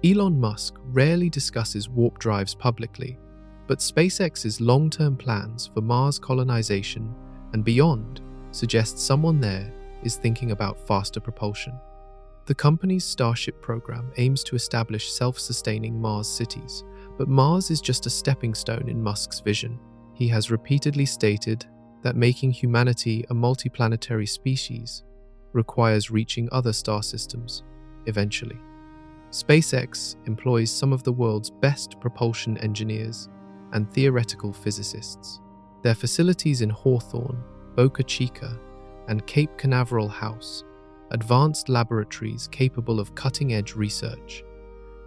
[SPEAKER 1] Elon Musk rarely discusses warp drives publicly, but SpaceX's long-term plans for Mars colonization and beyond suggest someone there is thinking about faster propulsion. The company's Starship program aims to establish self-sustaining Mars cities, but Mars is just a stepping stone in Musk's vision. He has repeatedly stated that making humanity a multiplanetary species requires reaching other star systems, eventually. SpaceX employs some of the world's best propulsion engineers and theoretical physicists. Their facilities in Hawthorne, Boca Chica, and Cape Canaveral house advanced laboratories capable of cutting-edge research.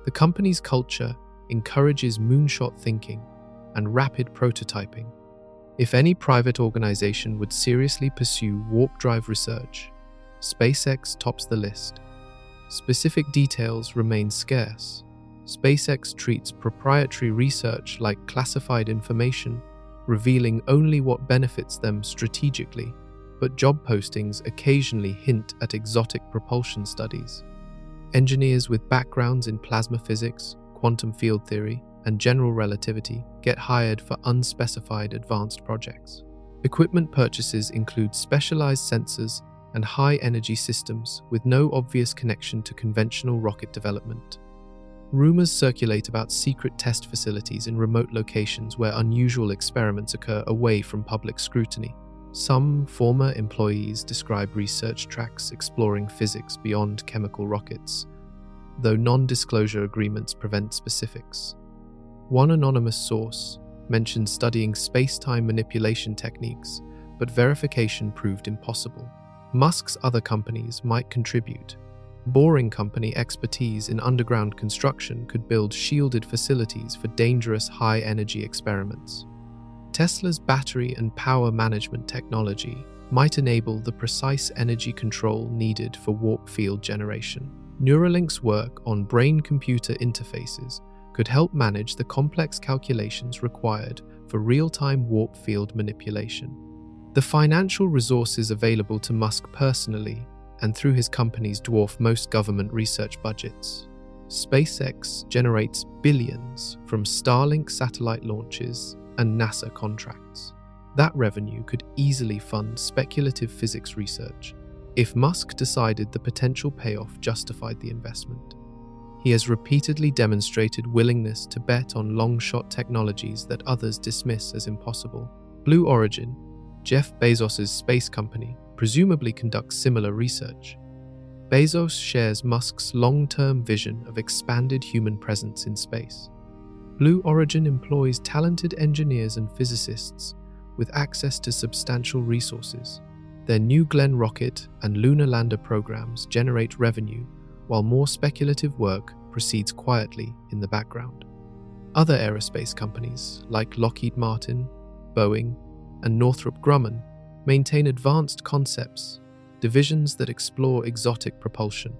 [SPEAKER 1] The company's culture encourages moonshot thinking and rapid prototyping. If any private organization would seriously pursue warp drive research, SpaceX tops the list. Specific details remain scarce. SpaceX treats proprietary research like classified information, revealing only what benefits them strategically, but job postings occasionally hint at exotic propulsion studies. Engineers with backgrounds in plasma physics, quantum field theory, and general relativity get hired for unspecified advanced projects. Equipment purchases include specialized sensors and high-energy systems with no obvious connection to conventional rocket development. Rumors circulate about secret test facilities in remote locations where unusual experiments occur away from public scrutiny. Some former employees describe research tracks exploring physics beyond chemical rockets, though non-disclosure agreements prevent specifics. One anonymous source mentioned studying space-time manipulation techniques, but verification proved impossible. Musk's other companies might contribute. Boring Company expertise in underground construction could build shielded facilities for dangerous high-energy experiments. Tesla's battery and power management technology might enable the precise energy control needed for warp field generation. Neuralink's work on brain-computer interfaces could help manage the complex calculations required for real-time warp field manipulation. The financial resources available to Musk personally and through his companies dwarf most government research budgets. SpaceX generates billions from Starlink satellite launches and NASA contracts. That revenue could easily fund speculative physics research if Musk decided the potential payoff justified the investment. He has repeatedly demonstrated willingness to bet on long-shot technologies that others dismiss as impossible. Blue Origin, Jeff Bezos' space company, presumably conducts similar research. Bezos shares Musk's long-term vision of expanded human presence in space. Blue Origin employs talented engineers and physicists with access to substantial resources. Their New Glenn rocket and lunar lander programs generate revenue, while more speculative work proceeds quietly in the background. Other aerospace companies like Lockheed Martin, Boeing, and Northrop Grumman maintain advanced concepts, divisions that explore exotic propulsion.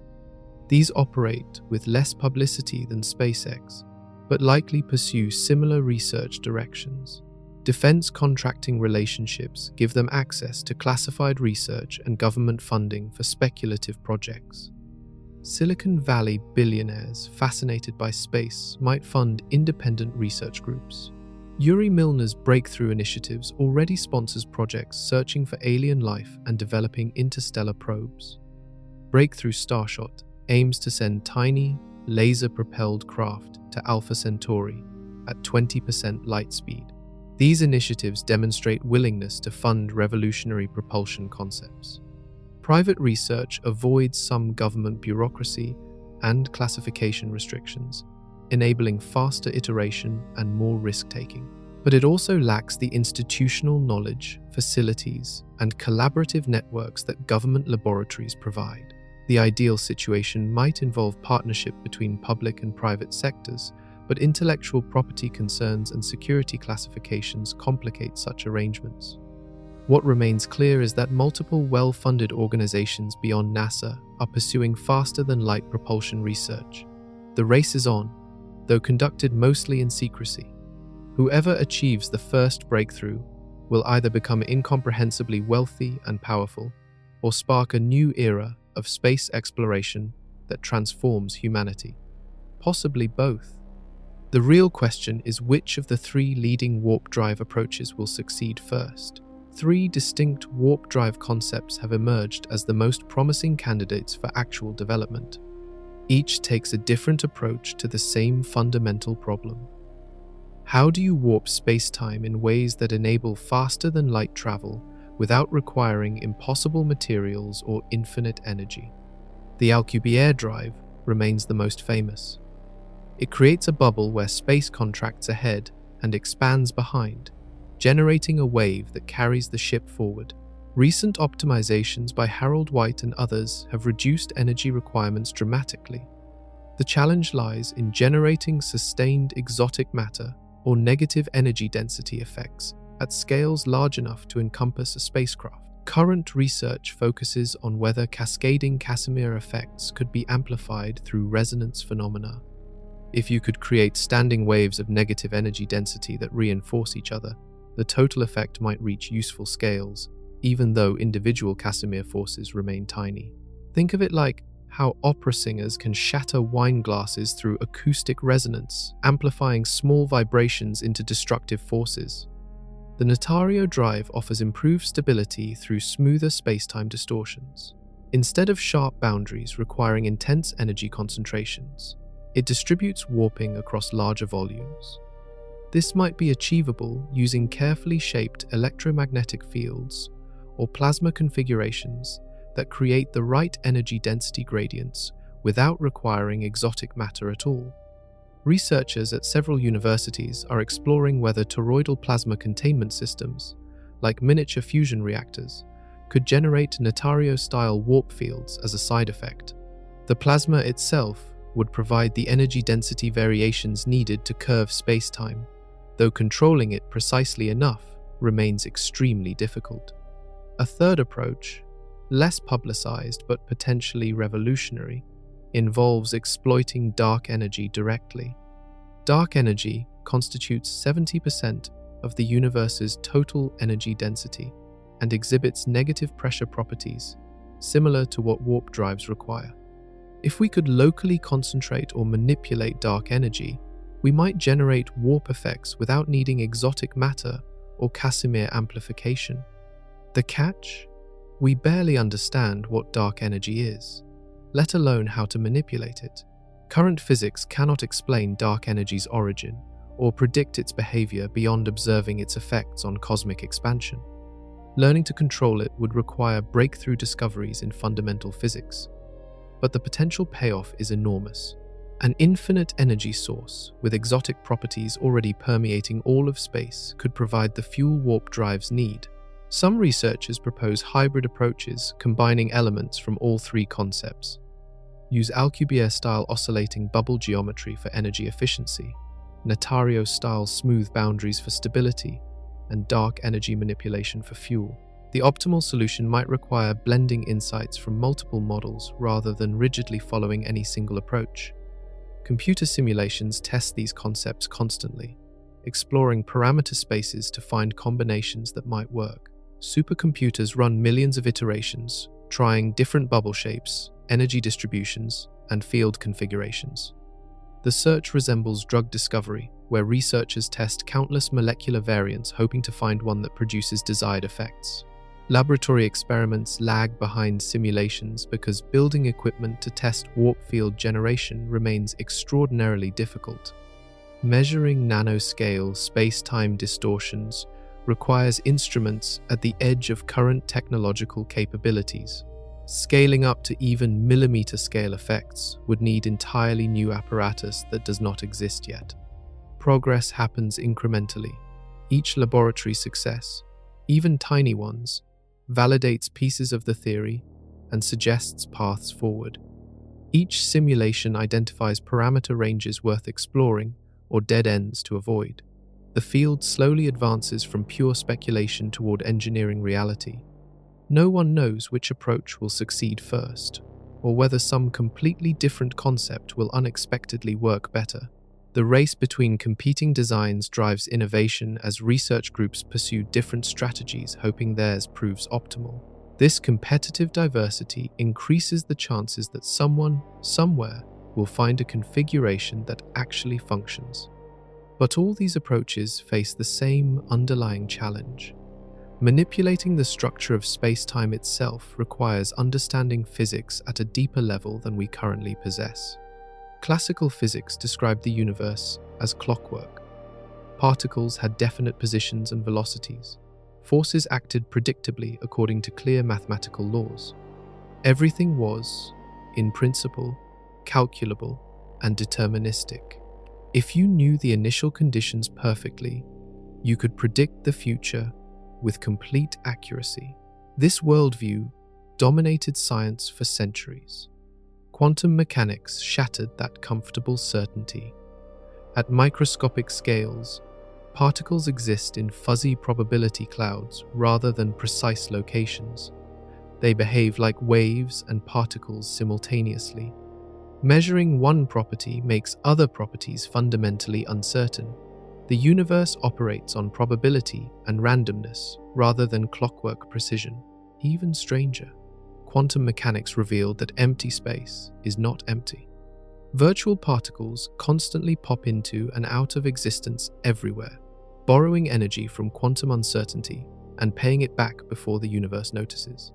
[SPEAKER 1] These operate with less publicity than SpaceX, but likely pursue similar research directions. Defense contracting relationships give them access to classified research and government funding for speculative projects. Silicon Valley billionaires fascinated by space might fund independent research groups. Yuri Milner's Breakthrough Initiatives already sponsors projects searching for alien life and developing interstellar probes. Breakthrough Starshot aims to send tiny, laser-propelled craft to Alpha Centauri at 20% light speed. These initiatives demonstrate willingness to fund revolutionary propulsion concepts. Private research avoids some government bureaucracy and classification restrictions, enabling faster iteration and more risk-taking. But it also lacks the institutional knowledge, facilities, and collaborative networks that government laboratories provide. The ideal situation might involve partnership between public and private sectors, but intellectual property concerns and security classifications complicate such arrangements. What remains clear is that multiple well-funded organizations beyond NASA are pursuing faster-than-light propulsion research. The race is on, though conducted mostly in secrecy. Whoever achieves the first breakthrough will either become incomprehensibly wealthy and powerful, or spark a new era of space exploration that transforms humanity. Possibly both. The real question is which of the three leading warp drive approaches will succeed first. Three distinct warp drive concepts have emerged as the most promising candidates for actual development. Each takes a different approach to the same fundamental problem. How do you warp space-time in ways that enable faster-than-light travel without requiring impossible materials or infinite energy? The Alcubierre drive remains the most famous. It creates a bubble where space contracts ahead and expands behind, generating a wave that carries the ship forward. Recent optimizations by Harold White and others have reduced energy requirements dramatically. The challenge lies in generating sustained exotic matter or negative energy density effects at scales large enough to encompass a spacecraft. Current research focuses on whether cascading Casimir effects could be amplified through resonance phenomena. If you could create standing waves of negative energy density that reinforce each other, the total effect might reach useful scales, even though individual Casimir forces remain tiny. Think of it like how opera singers can shatter wine glasses through acoustic resonance, amplifying small vibrations into destructive forces. The Notario drive offers improved stability through smoother spacetime distortions. Instead of sharp boundaries requiring intense energy concentrations, it distributes warping across larger volumes. This might be achievable using carefully shaped electromagnetic fields or plasma configurations that create the right energy density gradients without requiring exotic matter at all. Researchers at several universities are exploring whether toroidal plasma containment systems, like miniature fusion reactors, could generate Notario-style warp fields as a side effect. The plasma itself would provide the energy density variations needed to curve spacetime, though controlling it precisely enough remains extremely difficult. A third approach, less publicized but potentially revolutionary, involves exploiting dark energy directly. Dark energy constitutes 70% of the universe's total energy density and exhibits negative pressure properties, similar to what warp drives require. If we could locally concentrate or manipulate dark energy, we might generate warp effects without needing exotic matter or Casimir amplification. The catch? We barely understand what dark energy is, let alone how to manipulate it. Current physics cannot explain dark energy's origin or predict its behavior beyond observing its effects on cosmic expansion. Learning to control it would require breakthrough discoveries in fundamental physics. But the potential payoff is enormous. An infinite energy source with exotic properties already permeating all of space could provide the fuel warp drives need. Some researchers propose hybrid approaches combining elements from all three concepts. Use Alcubierre-style oscillating bubble geometry for energy efficiency, Natario-style smooth boundaries for stability, and dark energy manipulation for fuel. The optimal solution might require blending insights from multiple models rather than rigidly following any single approach. Computer simulations test these concepts constantly, exploring parameter spaces to find combinations that might work. Supercomputers run millions of iterations, trying different bubble shapes, energy distributions, and field configurations. The search resembles drug discovery, where researchers test countless molecular variants hoping to find one that produces desired effects. Laboratory experiments lag behind simulations because building equipment to test warp field generation remains extraordinarily difficult. Measuring nanoscale space-time distortions requires instruments at the edge of current technological capabilities. Scaling up to even millimeter-scale effects would need entirely new apparatus that does not exist yet. Progress happens incrementally. Each laboratory success, even tiny ones, validates pieces of the theory and suggests paths forward. Each simulation identifies parameter ranges worth exploring or dead ends to avoid. The field slowly advances from pure speculation toward engineering reality. No one knows which approach will succeed first, or whether some completely different concept will unexpectedly work better. The race between competing designs drives innovation as research groups pursue different strategies, hoping theirs proves optimal. This competitive diversity increases the chances that someone, somewhere, will find a configuration that actually functions. But all these approaches face the same underlying challenge. Manipulating the structure of space-time itself requires understanding physics at a deeper level than we currently possess. Classical physics described the universe as clockwork. Particles had definite positions and velocities. Forces acted predictably according to clear mathematical laws. Everything was, in principle, calculable and deterministic. If you knew the initial conditions perfectly, you could predict the future with complete accuracy. This worldview dominated science for centuries. Quantum mechanics shattered that comfortable certainty. At microscopic scales, particles exist in fuzzy probability clouds rather than precise locations. They behave like waves and particles simultaneously. Measuring one property makes other properties fundamentally uncertain. The universe operates on probability and randomness rather than clockwork precision. Even stranger, quantum mechanics revealed that empty space is not empty. Virtual particles constantly pop into and out of existence everywhere, borrowing energy from quantum uncertainty and paying it back before the universe notices.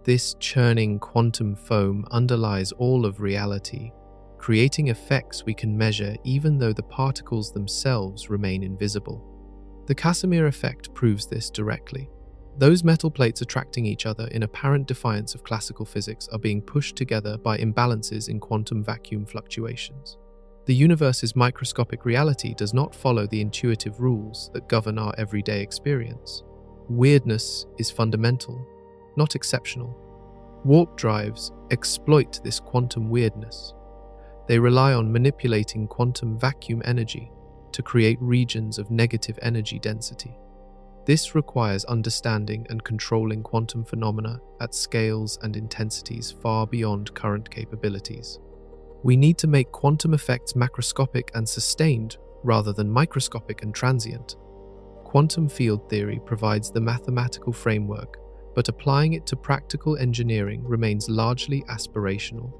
[SPEAKER 1] This churning quantum foam underlies all of reality, creating effects we can measure even though the particles themselves remain invisible. The Casimir effect proves this directly. Those metal plates attracting each other in apparent defiance of classical physics are being pushed together by imbalances in quantum vacuum fluctuations. The universe's microscopic reality does not follow the intuitive rules that govern our everyday experience. Weirdness is fundamental, not exceptional. Warp drives exploit this quantum weirdness. They rely on manipulating quantum vacuum energy to create regions of negative energy density. This requires understanding and controlling quantum phenomena at scales and intensities far beyond current capabilities. We need to make quantum effects macroscopic and sustained rather than microscopic and transient. Quantum field theory provides the mathematical framework, but applying it to practical engineering remains largely aspirational.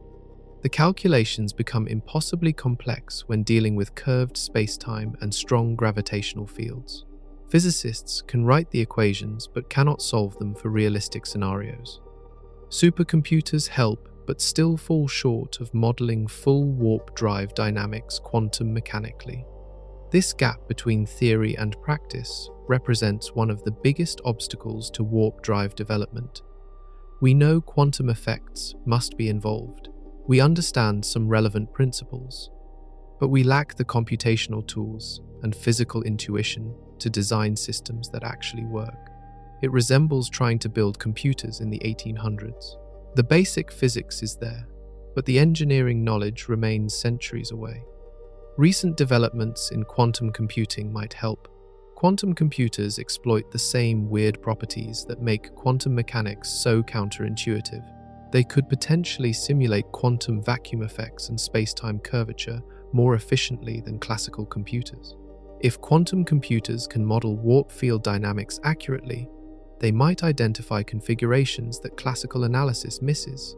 [SPEAKER 1] The calculations become impossibly complex when dealing with curved spacetime and strong gravitational fields. Physicists can write the equations but cannot solve them for realistic scenarios. Supercomputers help but still fall short of modeling full warp drive dynamics quantum mechanically. This gap between theory and practice represents one of the biggest obstacles to warp drive development. We know quantum effects must be involved. We understand some relevant principles, but we lack the computational tools and physical intuition to design systems that actually work. It resembles trying to build computers in the 1800s. The basic physics is there, but the engineering knowledge remains centuries away. Recent developments in quantum computing might help. Quantum computers exploit the same weird properties that make quantum mechanics so counterintuitive. They could potentially simulate quantum vacuum effects and space-time curvature more efficiently than classical computers. If quantum computers can model warp field dynamics accurately, they might identify configurations that classical analysis misses.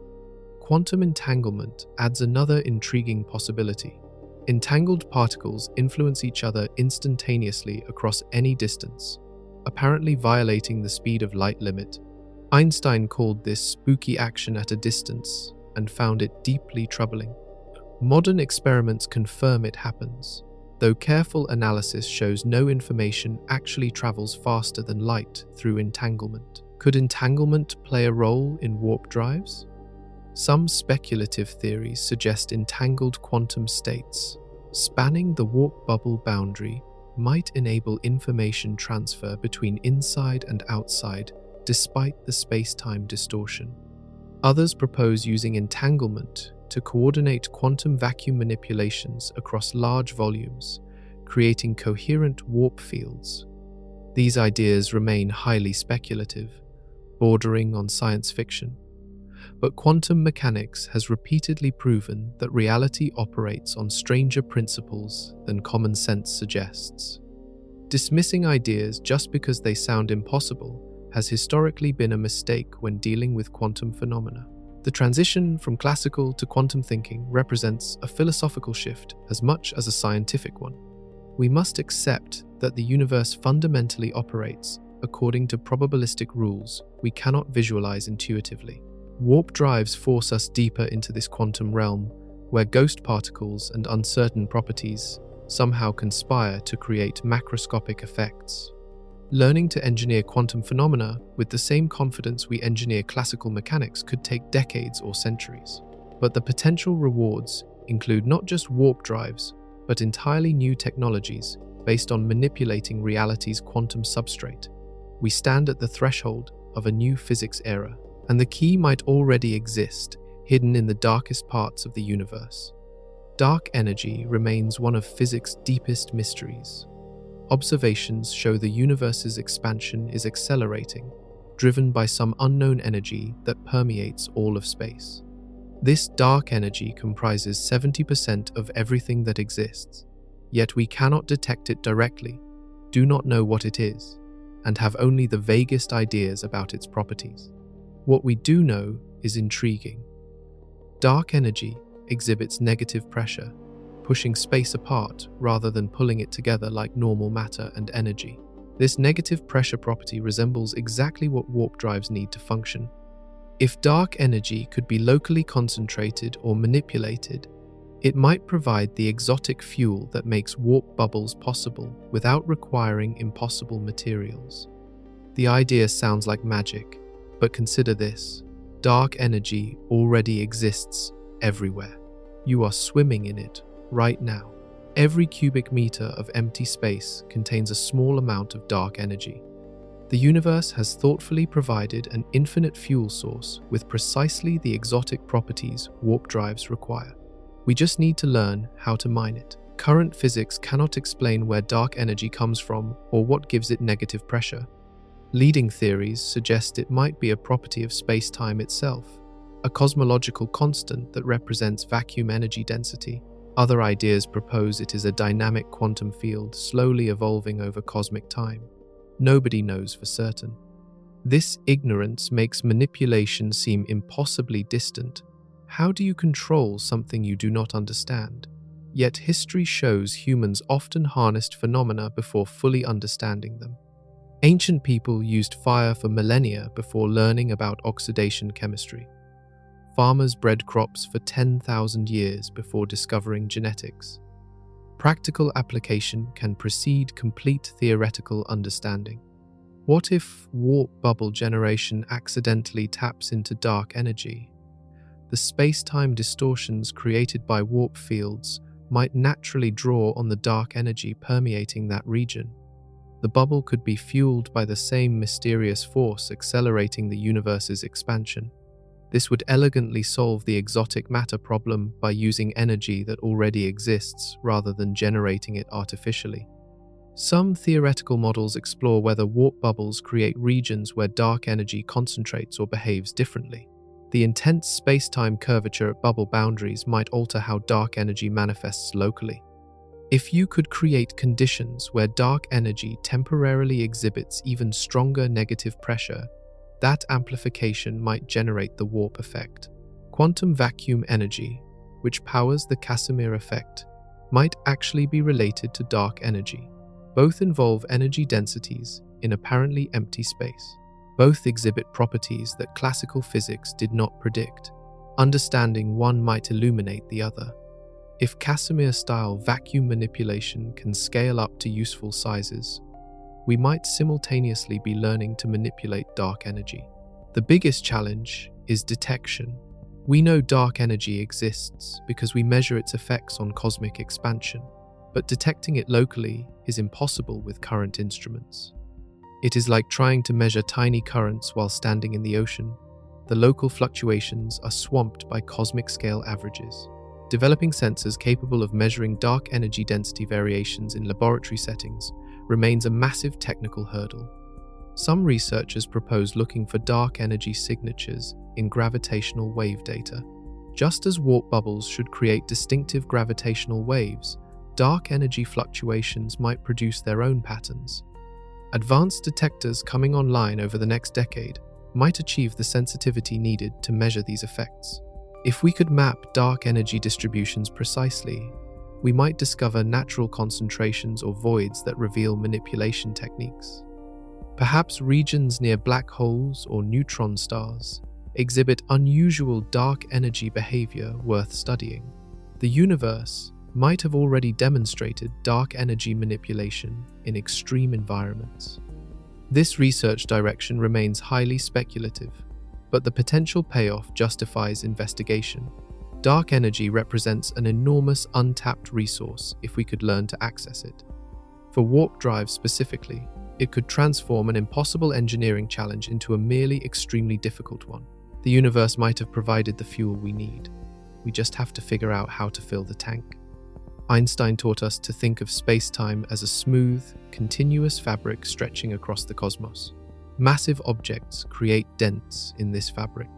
[SPEAKER 1] Quantum entanglement adds another intriguing possibility. Entangled particles influence each other instantaneously across any distance, apparently violating the speed of light limit. Einstein called this spooky action at a distance and found it deeply troubling. Modern experiments confirm it happens, though careful analysis shows no information actually travels faster than light through entanglement. Could entanglement play a role in warp drives? Some speculative theories suggest entangled quantum states spanning the warp bubble boundary might enable information transfer between inside and outside despite the space-time distortion. Others propose using entanglement to coordinate quantum vacuum manipulations across large volumes, creating coherent warp fields. These ideas remain highly speculative, bordering on science fiction. But quantum mechanics has repeatedly proven that reality operates on stranger principles than common sense suggests. Dismissing ideas just because they sound impossible has historically been a mistake when dealing with quantum phenomena. The transition from classical to quantum thinking represents a philosophical shift as much as a scientific one. We must accept that the universe fundamentally operates according to probabilistic rules we cannot visualize intuitively. Warp drives force us deeper into this quantum realm, where ghost particles and uncertain properties somehow conspire to create macroscopic effects. Learning to engineer quantum phenomena with the same confidence we engineer classical mechanics could take decades or centuries. But the potential rewards include not just warp drives, but entirely new technologies based on manipulating reality's quantum substrate. We stand at the threshold of a new physics era, and the key might already exist, hidden in the darkest parts of the universe. Dark energy remains one of physics' deepest mysteries. Observations show the universe's expansion is accelerating, driven by some unknown energy that permeates all of space. This dark energy comprises 70% of everything that exists, yet we cannot detect it directly, do not know what it is, and have only the vaguest ideas about its properties. What we do know is intriguing. Dark energy exhibits negative pressure, pushing space apart rather than pulling it together like normal matter and energy. This negative pressure property resembles exactly what warp drives need to function. If dark energy could be locally concentrated or manipulated, it might provide the exotic fuel that makes warp bubbles possible without requiring impossible materials. The idea sounds like magic, but consider this: dark energy already exists everywhere. You are swimming in it right now. Every cubic meter of empty space contains a small amount of dark energy. The universe has thoughtfully provided an infinite fuel source with precisely the exotic properties warp drives require. We just need to learn how to mine it. Current physics cannot explain where dark energy comes from or what gives it negative pressure. Leading theories suggest it might be a property of space-time itself, a cosmological constant that represents vacuum energy density. Other ideas propose it is a dynamic quantum field slowly evolving over cosmic time. Nobody knows for certain. This ignorance makes manipulation seem impossibly distant, How do you control something you do not understand? Yet history shows humans often harnessed phenomena before fully understanding them. Ancient people used fire for millennia before learning about oxidation chemistry. Farmers bred crops for 10,000 years before discovering genetics. Practical application can precede complete theoretical understanding. What if warp bubble generation accidentally taps into dark energy? The space-time distortions created by warp fields might naturally draw on the dark energy permeating that region. The bubble could be fueled by the same mysterious force accelerating the universe's expansion. This would elegantly solve the exotic matter problem by using energy that already exists rather than generating it artificially. Some theoretical models explore whether warp bubbles create regions where dark energy concentrates or behaves differently. The intense space-time curvature at bubble boundaries might alter how dark energy manifests locally. If you could create conditions where dark energy temporarily exhibits even stronger negative pressure, that amplification might generate the warp effect. Quantum vacuum energy, which powers the Casimir effect, might actually be related to dark energy. Both involve energy densities in apparently empty space. Both exhibit properties that classical physics did not predict. Understanding one might illuminate the other. If Casimir-style vacuum manipulation can scale up to useful sizes, we might simultaneously be learning to manipulate dark energy. The biggest challenge is detection. We know dark energy exists because we measure its effects on cosmic expansion, but detecting it locally is impossible with current instruments. It is like trying to measure tiny currents while standing in the ocean. The local fluctuations are swamped by cosmic-scale averages. Developing sensors capable of measuring dark energy density variations in laboratory settings remains a massive technical hurdle. Some researchers propose looking for dark energy signatures in gravitational wave data. Just as warp bubbles should create distinctive gravitational waves, dark energy fluctuations might produce their own patterns. Advanced detectors coming online over the next decade might achieve the sensitivity needed to measure these effects. If we could map dark energy distributions precisely, we might discover natural concentrations or voids that reveal manipulation techniques. Perhaps regions near black holes or neutron stars exhibit unusual dark energy behavior worth studying. The universe might have already demonstrated dark energy manipulation in extreme environments. This research direction remains highly speculative, but the potential payoff justifies investigation. Dark energy represents an enormous untapped resource if we could learn to access it. For warp drives specifically, it could transform an impossible engineering challenge into a merely extremely difficult one. The universe might have provided the fuel we need. We just have to figure out how to fill the tank. Einstein taught us to think of space-time as a smooth, continuous fabric stretching across the cosmos. Massive objects create dents in this fabric.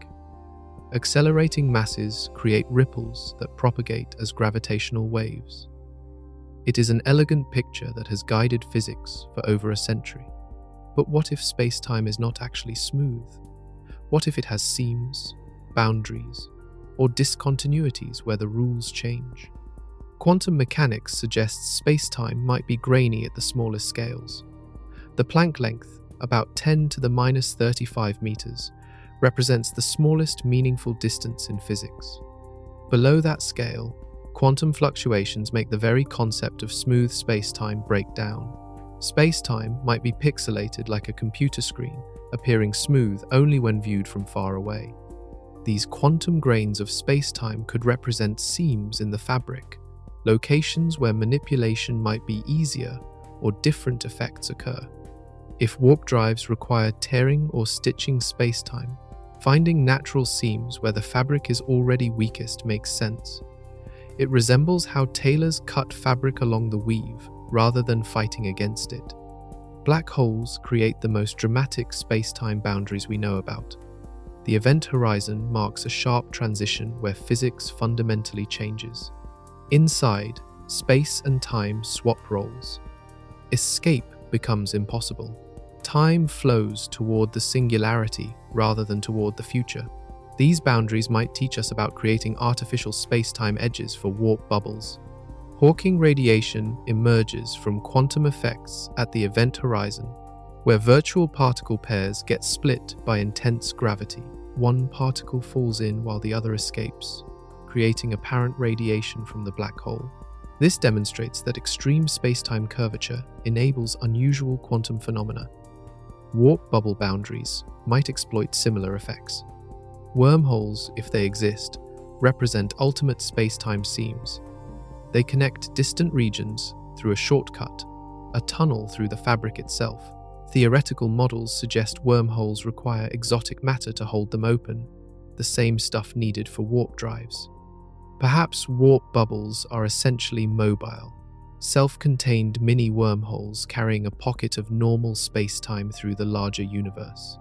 [SPEAKER 1] Accelerating masses create ripples that propagate as gravitational waves. It is an elegant picture that has guided physics for over a century. But what if space-time is not actually smooth? What if it has seams, boundaries, or discontinuities where the rules change? Quantum mechanics suggests space-time might be grainy at the smallest scales. The Planck length, about 10 to the minus 35 meters, represents the smallest meaningful distance in physics. Below that scale, quantum fluctuations make the very concept of smooth space-time break down. Space-time might be pixelated like a computer screen, appearing smooth only when viewed from far away. These quantum grains of space-time could represent seams in the fabric, locations where manipulation might be easier or different effects occur. If warp drives require tearing or stitching space-time, finding natural seams where the fabric is already weakest makes sense. It resembles how tailors cut fabric along the weave rather than fighting against it. Black holes create the most dramatic space-time boundaries we know about. The event horizon marks a sharp transition where physics fundamentally changes. Inside, space and time swap roles. Escape becomes impossible. Time flows toward the singularity rather than toward the future. These boundaries might teach us about creating artificial space-time edges for warp bubbles. Hawking radiation emerges from quantum effects at the event horizon, where virtual particle pairs get split by intense gravity. One particle falls in while the other escapes, creating apparent radiation from the black hole. This demonstrates that extreme space-time curvature enables unusual quantum phenomena. Warp bubble boundaries might exploit similar effects. Wormholes, if they exist, represent ultimate space-time seams. They connect distant regions through a shortcut, a tunnel through the fabric itself. Theoretical models suggest wormholes require exotic matter to hold them open, the same stuff needed for warp drives. Perhaps warp bubbles are essentially mobile, self-contained mini wormholes carrying a pocket of normal space-time through the larger universe.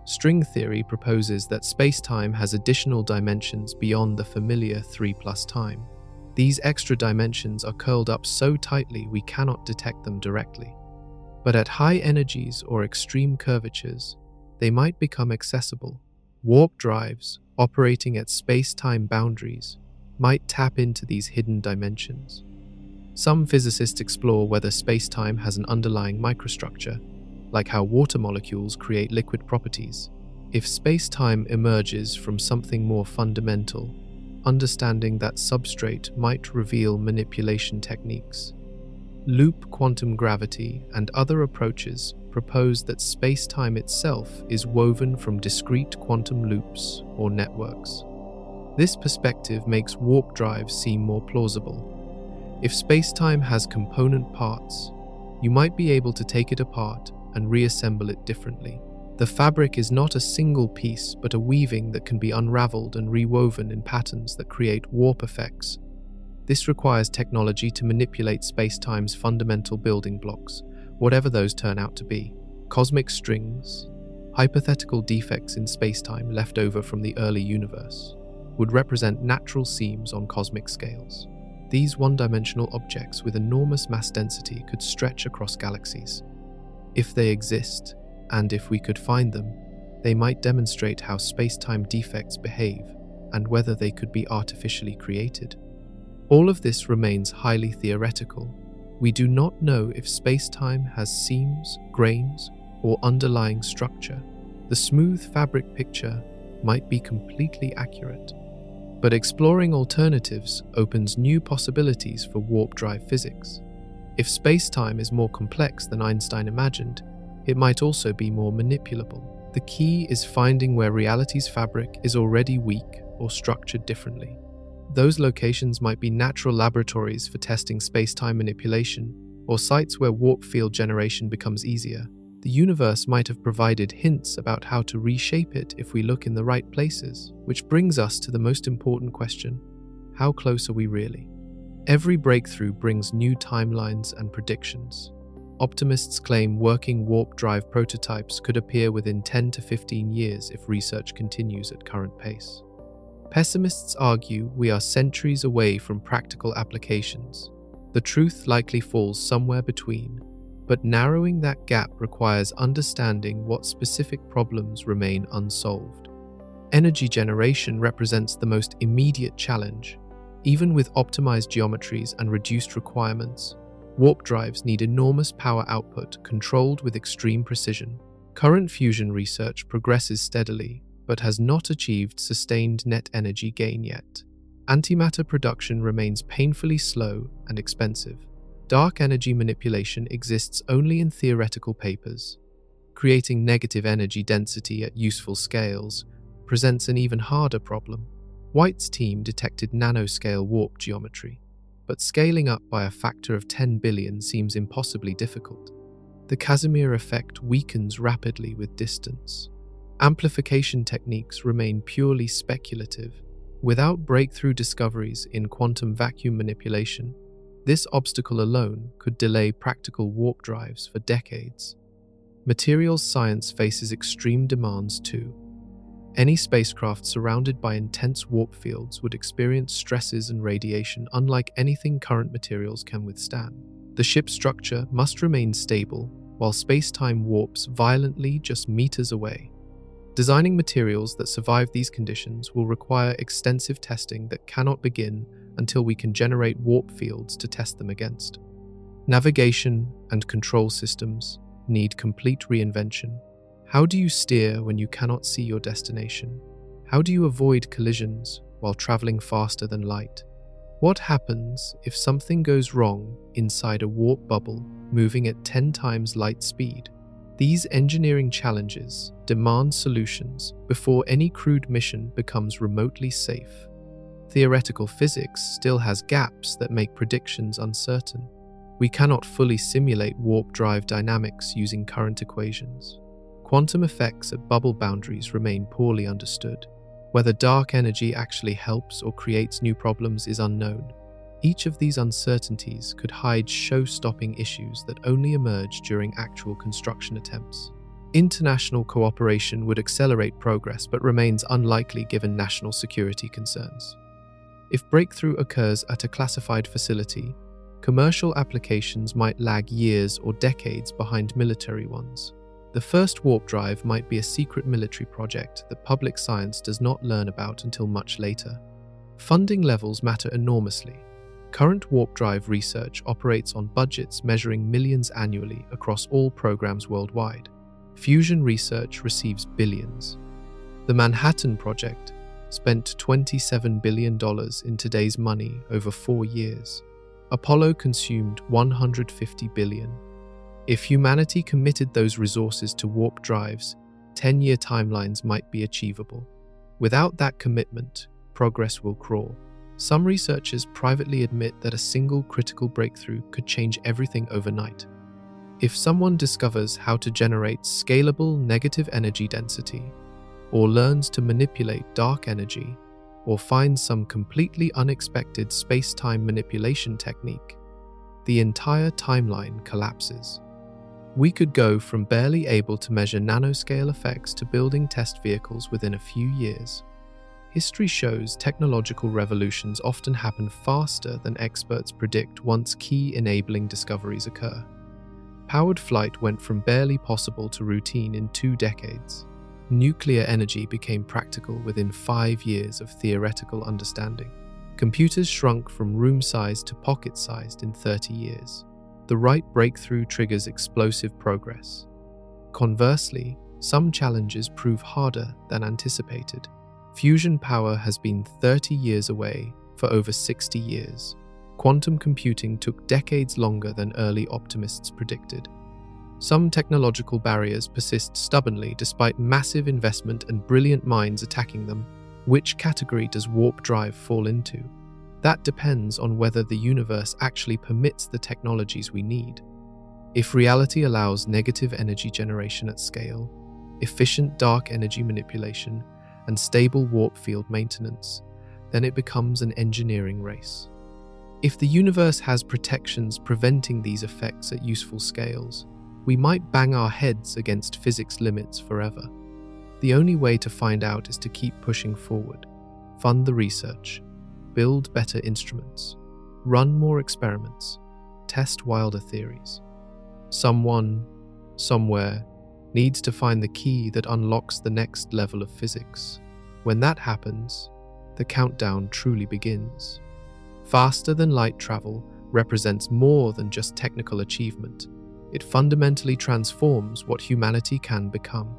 [SPEAKER 1] String theory proposes that space-time has additional dimensions beyond the familiar 3+ time. These extra dimensions are curled up so tightly we cannot detect them directly. But at high energies or extreme curvatures, they might become accessible. Warp drives, operating at space-time boundaries, might tap into these hidden dimensions. Some physicists explore whether space-time has an underlying microstructure, like how water molecules create liquid properties. If space-time emerges from something more fundamental, understanding that substrate might reveal manipulation techniques. Loop quantum gravity and other approaches propose that space-time itself is woven from discrete quantum loops or networks. This perspective makes warp drives seem more plausible. If space-time has component parts, you might be able to take it apart and reassemble it differently. The fabric is not a single piece, but a weaving that can be unraveled and rewoven in patterns that create warp effects. This requires technology to manipulate space-time's fundamental building blocks, whatever those turn out to be. Cosmic strings, hypothetical defects in space-time left over from the early universe, would represent natural seams on cosmic scales. These one-dimensional objects with enormous mass density could stretch across galaxies. If they exist, and if we could find them, they might demonstrate how space-time defects behave and whether they could be artificially created. All of this remains highly theoretical. We do not know if space-time has seams, grains, or underlying structure. The smooth fabric picture might be completely accurate. But exploring alternatives opens new possibilities for warp drive physics. If space-time is more complex than Einstein imagined, it might also be more manipulable. The key is finding where reality's fabric is already weak or structured differently. Those locations might be natural laboratories for testing space-time manipulation, or sites where warp field generation becomes easier. The universe might have provided hints about how to reshape it if we look in the right places, which brings us to the most important question: how close are we really? Every breakthrough brings new timelines and predictions. Optimists claim working warp drive prototypes could appear within 10 to 15 years if research continues at current pace. Pessimists argue we are centuries away from practical applications. The truth likely falls somewhere between, but narrowing that gap requires understanding what specific problems remain unsolved. Energy generation represents the most immediate challenge. Even with optimized geometries and reduced requirements, warp drives need enormous power output controlled with extreme precision. Current fusion research progresses steadily, but has not achieved sustained net energy gain yet. Antimatter production remains painfully slow and expensive. Dark energy manipulation exists only in theoretical papers. Creating negative energy density at useful scales presents an even harder problem. White's team detected nanoscale warp geometry, but scaling up by a factor of 10 billion seems impossibly difficult. The Casimir effect weakens rapidly with distance. Amplification techniques remain purely speculative. Without breakthrough discoveries in quantum vacuum manipulation, this obstacle alone could delay practical warp drives for decades. Materials science faces extreme demands too. Any spacecraft surrounded by intense warp fields would experience stresses and radiation unlike anything current materials can withstand. The ship's structure must remain stable, while space-time warps violently just meters away. Designing materials that survive these conditions will require extensive testing that cannot begin until we can generate warp fields to test them against. Navigation and control systems need complete reinvention. How do you steer when you cannot see your destination? How do you avoid collisions while traveling faster than light? What happens if something goes wrong inside a warp bubble moving at 10 times light speed? These engineering challenges demand solutions before any crewed mission becomes remotely safe. Theoretical physics still has gaps that make predictions uncertain. We cannot fully simulate warp drive dynamics using current equations. Quantum effects at bubble boundaries remain poorly understood. Whether dark energy actually helps or creates new problems is unknown. Each of these uncertainties could hide show-stopping issues that only emerge during actual construction attempts. International cooperation would accelerate progress but remains unlikely given national security concerns. If breakthrough occurs at a classified facility, commercial applications might lag years or decades behind military ones. The first warp drive might be a secret military project that public science does not learn about until much later. Funding levels matter enormously. Current warp drive research operates on budgets measuring millions annually across all programs worldwide. Fusion research receives billions. The Manhattan Project spent $27 billion in today's money over 4 years. Apollo consumed $150 billion. If humanity committed those resources to warp drives, 10-year timelines might be achievable. Without that commitment, progress will crawl. Some researchers privately admit that a single critical breakthrough could change everything overnight. If someone discovers how to generate scalable negative energy density, or learns to manipulate dark energy, or finds some completely unexpected space-time manipulation technique, the entire timeline collapses. We could go from barely able to measure nanoscale effects to building test vehicles within a few years. History shows technological revolutions often happen faster than experts predict once key enabling discoveries occur. Powered flight went from barely possible to routine in 2 decades. Nuclear energy became practical within 5 years of theoretical understanding. Computers shrunk from room-sized to pocket-sized in 30 years. The right breakthrough triggers explosive progress. Conversely, some challenges prove harder than anticipated. Fusion power has been 30 years away for over 60 years. Quantum computing took decades longer than early optimists predicted. Some technological barriers persist stubbornly despite massive investment and brilliant minds attacking them. Which category does warp drive fall into? That depends on whether the universe actually permits the technologies we need. If reality allows negative energy generation at scale, efficient dark energy manipulation, and stable warp field maintenance, then it becomes an engineering race. If the universe has protections preventing these effects at useful scales, we might bang our heads against physics limits forever. The only way to find out is to keep pushing forward, fund the research, build better instruments, run more experiments, test wilder theories. Someone, somewhere, needs to find the key that unlocks the next level of physics. When that happens, the countdown truly begins. Faster than light travel represents more than just technical achievement. It fundamentally transforms what humanity can become.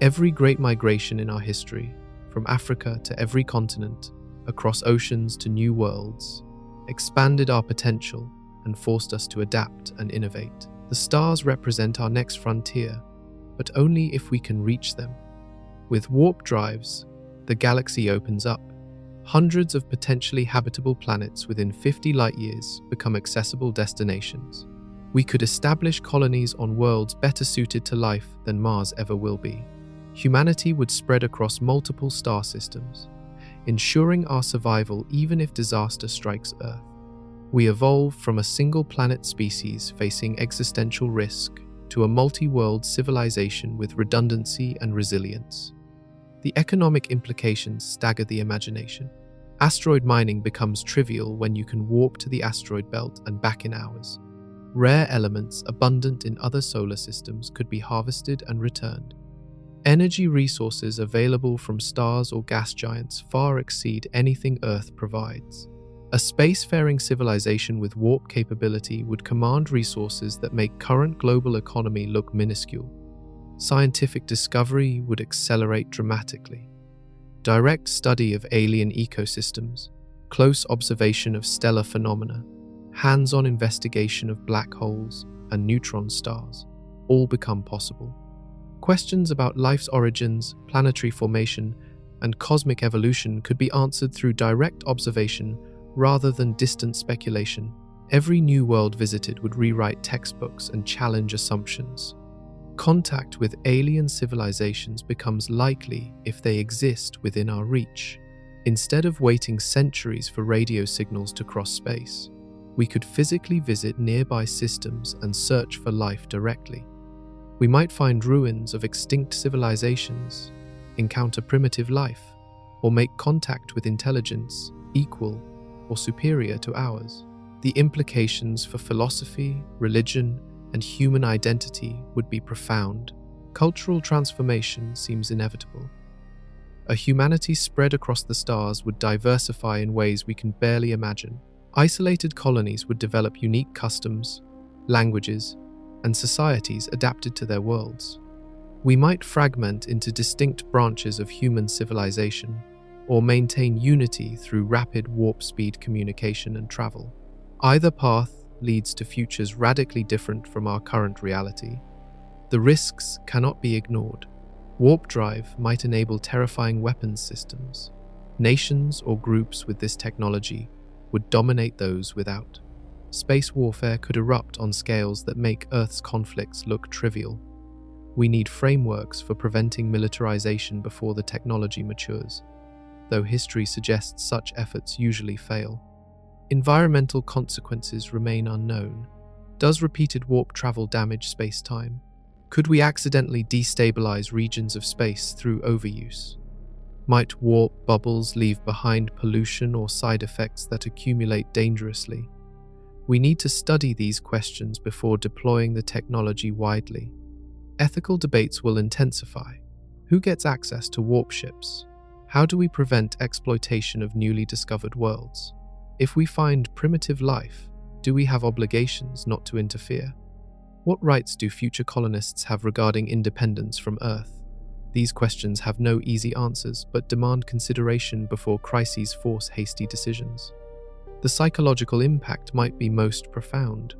[SPEAKER 1] Every great migration in our history, from Africa to every continent, across oceans to new worlds, expanded our potential and forced us to adapt and innovate. The stars represent our next frontier, but only if we can reach them. With warp drives, the galaxy opens up. Hundreds of potentially habitable planets within 50 light-years become accessible destinations. We could establish colonies on worlds better suited to life than Mars ever will be. Humanity would spread across multiple star systems, ensuring our survival even if disaster strikes Earth. We evolve from a single-planet species facing existential risk to a multi-world civilization with redundancy and resilience. The economic implications stagger the imagination. Asteroid mining becomes trivial when you can warp to the asteroid belt and back in hours. Rare elements abundant in other solar systems could be harvested and returned. Energy resources available from stars or gas giants far exceed anything Earth provides. A spacefaring civilization with warp capability would command resources that make current global economy look minuscule. Scientific discovery would accelerate dramatically. Direct study of alien ecosystems, close observation of stellar phenomena, hands-on investigation of black holes and neutron stars all become possible. Questions about life's origins, planetary formation, and cosmic evolution could be answered through direct observation rather than distant speculation. Every new world visited would rewrite textbooks and challenge assumptions. Contact with alien civilizations becomes likely if they exist within our reach. Instead of waiting centuries for radio signals to cross space, we could physically visit nearby systems and search for life directly. We might find ruins of extinct civilizations, encounter primitive life, or make contact with intelligence equal or superior to ours. The implications for philosophy, religion, and human identity would be profound. Cultural transformation seems inevitable. A humanity spread across the stars would diversify in ways we can barely imagine. Isolated colonies would develop unique customs, languages, and societies adapted to their worlds. We might fragment into distinct branches of human civilization, or maintain unity through rapid warp-speed communication and travel. Either path leads to futures radically different from our current reality. The risks cannot be ignored. Warp drive might enable terrifying weapons systems. Nations or groups with this technology would dominate those without. Space warfare could erupt on scales that make Earth's conflicts look trivial. We need frameworks for preventing militarization before the technology matures, though history suggests such efforts usually fail. Environmental consequences remain unknown. Does repeated warp travel damage space-time? Could we accidentally destabilize regions of space through overuse? Might warp bubbles leave behind pollution or side effects that accumulate dangerously? We need to study these questions before deploying the technology widely. Ethical debates will intensify. Who gets access to warp ships? How do we prevent exploitation of newly discovered worlds? If we find primitive life, do we have obligations not to interfere? What rights do future colonists have regarding independence from Earth? These questions have no easy answers, but demand consideration before crises force hasty decisions. The psychological impact might be most profound.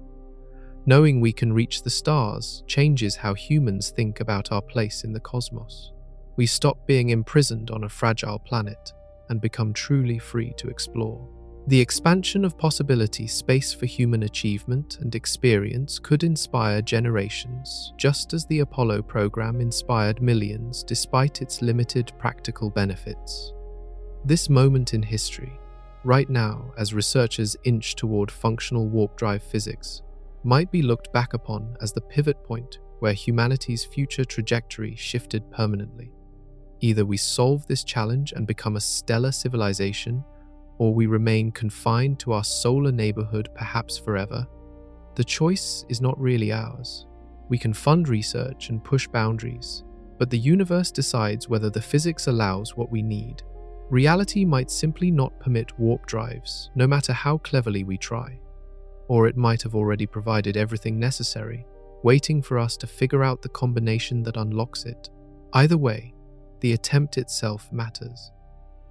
[SPEAKER 1] Knowing we can reach the stars changes how humans think about our place in the cosmos. We stop being imprisoned on a fragile planet and become truly free to explore. The expansion of possibility space for human achievement and experience could inspire generations, just as the Apollo program inspired millions despite its limited practical benefits. This moment in history, right now as researchers inch toward functional warp drive physics, might be looked back upon as the pivot point where humanity's future trajectory shifted permanently. Either we solve this challenge and become a stellar civilization, or we remain confined to our solar neighborhood perhaps forever. The choice is not really ours. We can fund research and push boundaries, but the universe decides whether the physics allows what we need. Reality might simply not permit warp drives, no matter how cleverly we try. Or it might have already provided everything necessary, waiting for us to figure out the combination that unlocks it. Either way, the attempt itself matters.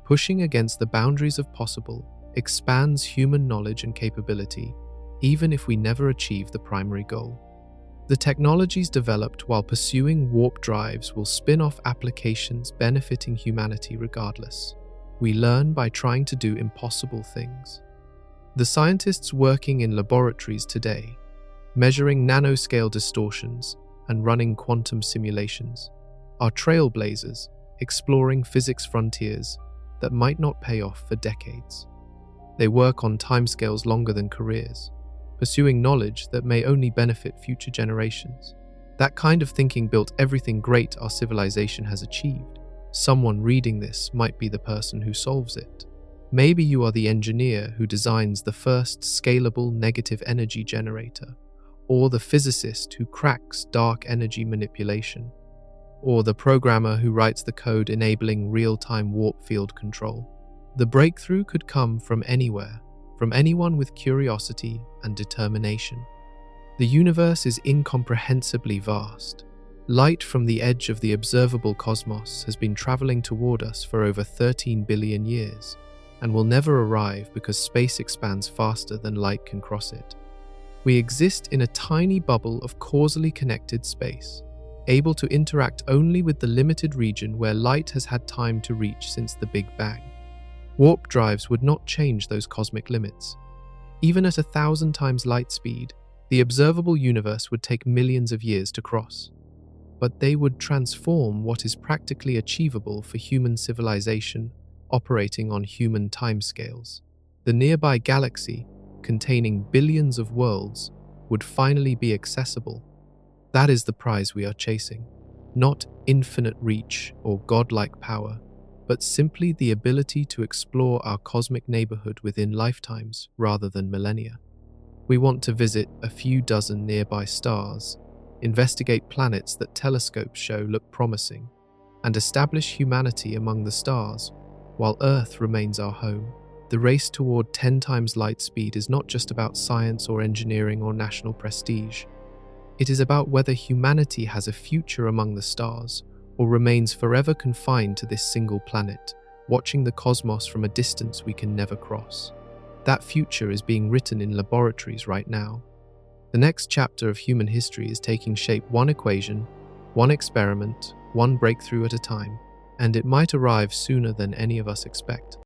[SPEAKER 1] Pushing against the boundaries of possible expands human knowledge and capability, even if we never achieve the primary goal. The technologies developed while pursuing warp drives will spin off applications benefiting humanity regardless. We learn by trying to do impossible things. The scientists working in laboratories today, measuring nanoscale distortions and running quantum simulations, are trailblazers exploring physics frontiers that might not pay off for decades. They work on timescales longer than careers, pursuing knowledge that may only benefit future generations. That kind of thinking built everything great our civilization has achieved. Someone reading this might be the person who solves it. Maybe you are the engineer who designs the first scalable negative energy generator, or the physicist who cracks dark energy manipulation. or the programmer who writes the code enabling real-time warp field control. The breakthrough could come from anywhere, from anyone with curiosity and determination. The universe is incomprehensibly vast. Light from the edge of the observable cosmos has been traveling toward us for over 13 billion years, and will never arrive because space expands faster than light can cross it. We exist in a tiny bubble of causally connected space, able to interact only with the limited region where light has had time to reach since the Big Bang. Warp drives would not change those cosmic limits. Even at 1,000 times light speed, the observable universe would take millions of years to cross. But they would transform what is practically achievable for human civilization operating on human timescales. The nearby galaxy, containing billions of worlds, would finally be accessible. That is the prize we are chasing. Not infinite reach or godlike power, but simply the ability to explore our cosmic neighborhood within lifetimes rather than millennia. We want to visit a few dozen nearby stars, investigate planets that telescopes show look promising, and establish humanity among the stars while Earth remains our home. The race toward 10 times light speed is not just about science or engineering or national prestige. It is about whether humanity has a future among the stars or remains forever confined to this single planet, watching the cosmos from a distance we can never cross. That future is being written in laboratories right now. The next chapter of human history is taking shape one equation, one experiment, one breakthrough at a time, and it might arrive sooner than any of us expect.